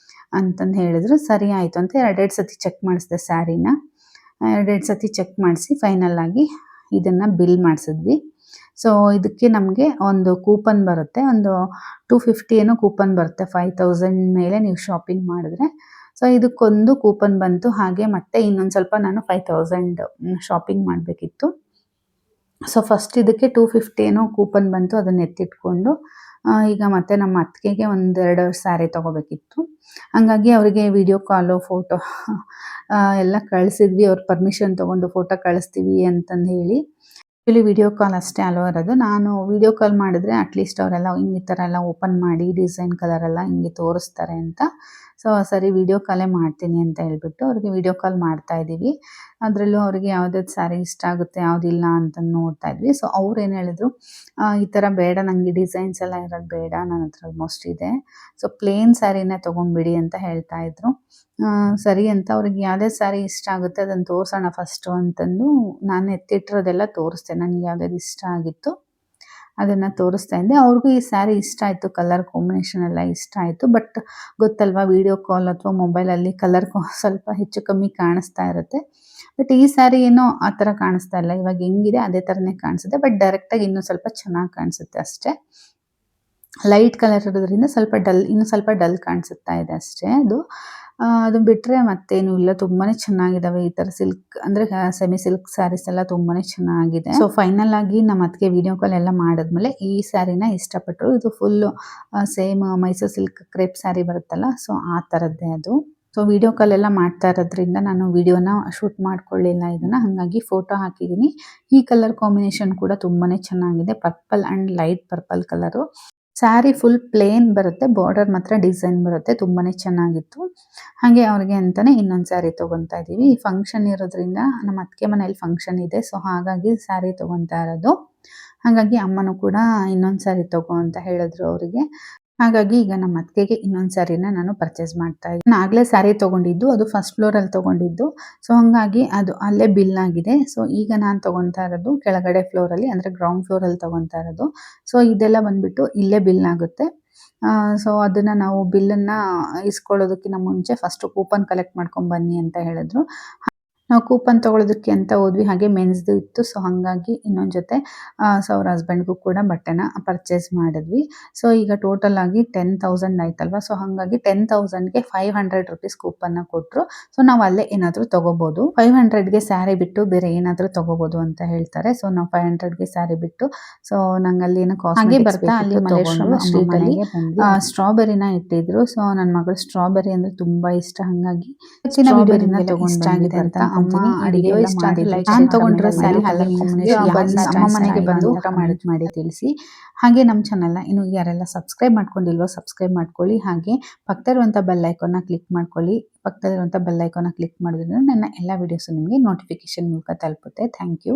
ಅಂತಂದು ಹೇಳಿದ್ರು. ಸರಿ ಆಯಿತು ಅಂತ 2 ಸತಿ ಚೆಕ್ ಮಾಡಿಸಿದೆ ಸ್ಯಾರಿನ. 2 ಸತಿ ಚೆಕ್ ಮಾಡಿಸಿ ಫೈನಲ್ಲಾಗಿ ಇದನ್ನು ಬಿಲ್ ಮಾಡಿಸಿದ್ವಿ. ಸೊ ಇದಕ್ಕೆ ನಮಗೆ ಒಂದು ಕೂಪನ್ ಬರುತ್ತೆ, ಒಂದು 250 ಏನೋ ಕೂಪನ್ ಬರುತ್ತೆ 5000 ಮೇಲೆ ನೀವು ಶಾಪಿಂಗ್ ಮಾಡಿದ್ರೆ. ಸೊ ಇದಕ್ಕೊಂದು ಕೂಪನ್ ಬಂತು. ಹಾಗೆ ಮತ್ತೆ ಇನ್ನೊಂದು ಸ್ವಲ್ಪ ನಾನು 5000 ಶಾಪಿಂಗ್ ಮಾಡಬೇಕಿತ್ತು. ಸೊ ಫಸ್ಟ್ ಇದಕ್ಕೆ 250 ಏನೋ ಕೂಪನ್ ಬಂತು, ಅದನ್ನು ಎತ್ತಿಟ್ಕೊಂಡು ಈಗ ಮತ್ತೆ ನಮ್ಮ ಅತ್ತಿಗೆಗೆ 1-2 ಸ್ಯಾರಿ ತೊಗೋಬೇಕಿತ್ತು. ಹಾಗಾಗಿ ಅವರಿಗೆ ವಿಡಿಯೋ ಕಾಲು ಫೋಟೋ ಎಲ್ಲ ಕಳಿಸಿದ್ವಿ. ಅವ್ರ ಪರ್ಮಿಷನ್ ತೊಗೊಂಡು ಫೋಟೋ ಕಳಿಸ್ತೀವಿ ಅಂತಂದು ಹೇಳಿ. ಆ್ಯಕ್ಚುಲಿ ವಿಡಿಯೋ ಕಾಲ್ ಅಷ್ಟೇ ಅಲೋ ಇರೋದು. ನಾನು ವಿಡಿಯೋ ಕಾಲ್ ಮಾಡಿದ್ರೆ ಅಟ್ಲೀಸ್ಟ್ ಅವರೆಲ್ಲ ಹಿಂಗೆ ಈ ಥರ ಎಲ್ಲ ಓಪನ್ ಮಾಡಿ ಡಿಸೈನ್ ಕಲರೆಲ್ಲ ಹಿಂಗೆ ತೋರಿಸ್ತಾರೆ ಅಂತ. ಸೊ ಸರಿ ವಿಡಿಯೋ ಕಾಲೇ ಮಾಡ್ತೀನಿ ಅಂತ ಹೇಳ್ಬಿಟ್ಟು ಅವ್ರಿಗೆ ವಿಡಿಯೋ ಕಾಲ್ ಮಾಡ್ತಾಯಿದ್ದೀವಿ. ಅದರಲ್ಲೂ ಅವರಿಗೆ ಯಾವುದಾದ್ರು ಸ್ಯಾರಿ ಇಷ್ಟ ಆಗುತ್ತೆ ಯಾವುದಿಲ್ಲ ಅಂತ ನೋಡ್ತಾ ಇದ್ವಿ. ಸೊ ಅವ್ರು ಏನು ಹೇಳಿದ್ರು, ಈ ಥರ ಬೇಡ ನನಗೆ ಡಿಸೈನ್ಸ್ ಎಲ್ಲ ಇರೋದು ಬೇಡ, ನನ್ನ ಹತ್ರ ಆಲ್ಮೋಸ್ಟ್ ಇದೆ, ಸೊ ಪ್ಲೇನ್ ಸ್ಯಾರಿನೇ ತೊಗೊಂಡ್ಬಿಡಿ ಅಂತ ಹೇಳ್ತಾಯಿದ್ರು. ಸರಿ ಅಂತ ಅವ್ರಿಗೆ ಯಾವುದೇ ಸ್ಯಾರಿ ಇಷ್ಟ ಆಗುತ್ತೆ ಅದನ್ನು ತೋರಿಸೋಣ ಫಸ್ಟು ಅಂತಂದು ನಾನು ಎತ್ತಿಟ್ಟಿರೋದೆಲ್ಲ ತೋರಿಸ್ದೆ. ನನಗೆ ಯಾವುದಾದ್ರು ಇಷ್ಟ ಆಗಿತ್ತು ಅದನ್ನು ತೋರಿಸ್ತಾ ಇದ್ದೆ. ಅವ್ರಿಗೂ ಈ ಸ್ಯಾರಿ ಇಷ್ಟ ಆಯಿತು, ಕಲರ್ ಕಾಂಬಿನೇಷನ್ ಎಲ್ಲ ಇಷ್ಟ ಆಯಿತು. ಬಟ್ ಗೊತ್ತಲ್ವಾ, ವಿಡಿಯೋ ಕಾಲ್ ಅಥವಾ ಮೊಬೈಲಲ್ಲಿ ಕಲರ್ ಸ್ವಲ್ಪ ಹೆಚ್ಚು ಕಮ್ಮಿ ಕಾಣಿಸ್ತಾ ಇರುತ್ತೆ. ಬಟ್ ಈ ಸ್ಯಾರಿ ಏನೋ ಆ ಥರ ಕಾಣಿಸ್ತಾ ಇಲ್ಲ, ಇವಾಗ ಹೆಂಗಿದೆ ಅದೇ ಥರನೇ ಕಾಣಿಸುತ್ತೆ. ಬಟ್ ಡೈರೆಕ್ಟಾಗಿ ಇನ್ನೂ ಸ್ವಲ್ಪ ಚೆನ್ನಾಗಿ ಕಾಣಿಸುತ್ತೆ ಅಷ್ಟೇ. ಲೈಟ್ ಕಲರ್ ಇರೋದ್ರಿಂದ ಇನ್ನೂ ಸ್ವಲ್ಪ ಡಲ್ ಕಾಣಿಸುತ್ತಾ ಇದೆ ಅಷ್ಟೇ. ಅದು ಬಿಟ್ಟರೆ ಮತ್ತೇನು ಇಲ್ಲ, ತುಂಬಾ ಚೆನ್ನಾಗಿದ್ದಾವೆ ಈ ಥರ ಸಿಲ್ಕ್ ಅಂದರೆ ಸೆಮಿ ಸಿಲ್ಕ್ ಸ್ಯಾರೀಸ್ ಎಲ್ಲ ತುಂಬಾ ಚೆನ್ನಾಗಿದೆ. ಸೊ ಫೈನಲ್ ಆಗಿ ನಮ್ಮ ಅತ್ತಿಗೆ ವಿಡಿಯೋ ಕಾಲ್ ಎಲ್ಲ ಮಾಡಿದ್ಮೇಲೆ ಈ ಸ್ಯಾರಿನ ಇಷ್ಟಪಟ್ಟರು. ಇದು full same Mysuru silk crepe sari ಬರುತ್ತಲ್ಲ, ಸೊ ಆ ಥರದ್ದೇ ಅದು. ಸೊ ವಿಡಿಯೋ ಕಾಲ್ ಎಲ್ಲ ಮಾಡ್ತಾ ಇರೋದ್ರಿಂದ ನಾನು ವಿಡಿಯೋನ ಶೂಟ್ ಮಾಡ್ಕೊಳ್ಳಿಲ್ಲ ಇದನ್ನು, ಹಾಗಾಗಿ ಫೋಟೋ ಹಾಕಿದ್ದೀನಿ. ಈ ಕಲರ್ ಕಾಂಬಿನೇಷನ್ ಕೂಡ ತುಂಬಾ ಚೆನ್ನಾಗಿದೆ, purple and light purple colour. Sari full plane ಬರುತ್ತೆ, ಬಾರ್ಡರ್ ಮಾತ್ರ ಡಿಸೈನ್ ಬರುತ್ತೆ, ತುಂಬಾ ಚೆನ್ನಾಗಿತ್ತು. ಹಾಗೆ ಅವ್ರಿಗೆ ಅಂತಲೇ ಇನ್ನೊಂದು ಸ್ಯಾರಿ ತೊಗೊತಾ ಇದ್ದೀವಿ. ಈ ಫಂಕ್ಷನ್ ಇರೋದ್ರಿಂದ ನಮ್ಮ ಅತ್ತಿಗೆ ಮನೇಲಿ ಫಂಕ್ಷನ್ ಇದೆ, ಸೊ ಹಾಗಾಗಿ ಸ್ಯಾರಿ ತೊಗೊತಾ ಇರೋದು. ಹಾಗಾಗಿ ಅಮ್ಮನೂ ಕೂಡ ಇನ್ನೊಂದು ಸ್ಯಾರಿ ತೊಗೊ ಅಂತ ಹೇಳಿದ್ರು ಅವರಿಗೆ. ಹಾಗಾಗಿ ಈಗ ನಮ್ಮ ಅತ್ತಿಗೆಗೆ ಇನ್ನೊಂದು ಸ್ಯಾರಿನ ನಾನು ಪರ್ಚೇಸ್ ಮಾಡ್ತಾ ಇದ್ದೀನಿ. ನಾನು ಆಗಲೇ ಸ್ಯಾರಿ ತೊಗೊಂಡಿದ್ದು, ಅದು ಫಸ್ಟ್ ಫ್ಲೋರಲ್ಲಿ ತೊಗೊಂಡಿದ್ದು. ಸೊ ಹಾಗಾಗಿ ಅದು ಅಲ್ಲೇ ಬಿಲ್ ಆಗಿದೆ. ಸೊ ಈಗ ನಾನು ತೊಗೊತಾ ಇರೋದು ಕೆಳಗಡೆ ಫ್ಲೋರಲ್ಲಿ, ಅಂದರೆ ಗ್ರೌಂಡ್ ಫ್ಲೋರಲ್ಲಿ ತೊಗೊತಾ ಇರೋದು. ಸೊ ಇದೆಲ್ಲ ಬಂದುಬಿಟ್ಟು ಇಲ್ಲೇ ಬಿಲ್ ಆಗುತ್ತೆ. ಸೊ ಅದನ್ನು ನಾವು ಬಿಲ್ಲನ್ನು ಇಸ್ಕೊಳ್ಳೋದಕ್ಕಿಂತ ಮುಂಚೆ ಫಸ್ಟು ಕೂಪನ್ ಕಲೆಕ್ಟ್ ಮಾಡ್ಕೊಂಡು ಬನ್ನಿ ಅಂತ ಹೇಳಿದ್ರು. ನಾವು ಕೂಪನ್ ತಗೊಳ್ಳೋದಕ್ಕೆ ಅಂತ ಹೋದ್ವಿ. ಹಾಗೆ ಮೆನ್ಸ್‌ದು ಇತ್ತು. ಸೊ ಹಾಗಾಗಿ ಇನ್ನೊಂದು ಜೊತೆ ಸೊ ಅವ್ರ ಹಸ್ಬೆಂಡ್‌ಗೂ ಕೂಡ ಬಟ್ಟೆನ ಪರ್ಚೇಸ್ ಮಾಡಿದ್ವಿ. ಸೊ ಈಗ ಟೋಟಲ್ ಆಗಿ 10,000 ಆಯ್ತಲ್ವಾ. ಸೊ ಹಾಗಾಗಿ 10,000ಗೆ ₹500 ಕೂಪನ್ನ ಕೊಟ್ರು. ಸೊ ನಾವು ಅಲ್ಲೇ ಏನಾದರೂ ತಗೋಬಹುದು. 500ಗೆ ಸ್ಯಾರಿ ಬಿಟ್ಟು ಬೇರೆ ಏನಾದರೂ ತಗೋಬಹುದು ಅಂತ ಹೇಳ್ತಾರೆ. ಸೊ ನಾವು 500ಗೆ ಸ್ಯಾರಿ ಬಿಟ್ಟು ಸೊ ನಂಗೆ ಅಲ್ಲಿ ಏನೋ ಕಾಸ್ಮೆಟಿಕ್ಸ್ ಬೇಕಿತ್ತು. ಅಲ್ಲಿ ಮಲ್ಲೇಶ್ವರಂ ಸ್ಟ್ರೀಟ್ ಅಲ್ಲಿ ಸ್ಟ್ರಾಬೆರಿನ ಇಟ್ಟಿದ್ರು. ಸೊ ನನ್ನ ಮಗಳು ಸ್ಟ್ರಾಬೆರಿ ಅಂದ್ರೆ ತುಂಬಾ ಇಷ್ಟ. ಹಾಗಾಗಿ ಸ್ಟ್ರಾಬೆರಿನ ತಗೊಂಡು ಆಗಿದೆ ಅಂತ ಅಮ್ಮ ಅಡಿಗೆ ಇಷ್ಟ ಮಾಡಿದ್ರು. ನಾನು ತಗೊಂಡಿರೋ ಸ್ಯಾರಿ ಕಲರ್ ಕಾಂಬಿನೇಷನ್ ಅಮ್ಮ ಮನೆಗೆ ಬಂದು ಊಟ ಮಾಡಿ ತಿಳಿಸಿ. ಹಾಗೆ ನಮ್ಮ ಚಾನಲ್ನ ಇನ್ನು ಯಾರೆಲ್ಲ ಸಬ್ಸ್ಕ್ರೈಬ್ ಮಾಡ್ಕೊಂಡಿಲ್ವೋ ಸಬ್ಸ್ಕ್ರೈಬ್ ಮಾಡ್ಕೊಳ್ಳಿ. ಹಾಗೆ ಪಕ್ಕದಲ್ಲಿರುವಂಥ ಬೆಲ್ ಐಕಾನ್ನ ಕ್ಲಿಕ್ ಮಾಡ್ಕೊಳ್ಳಿ. ಪಕ್ಕದಲ್ಲಿರುವಂಥ ಬೆಲ್ ಐಕಾನ್ನ ಕ್ಲಿಕ್ ಮಾಡಿದ್ರೆ ನನ್ನ ಎಲ್ಲ ವಿಡಿಯೋಸು ನಿಮಗೆ ನೋಟಿಫಿಕೇಶನ್ ಮೂಲಕ ತಲುಪುತ್ತೆ. Thank you.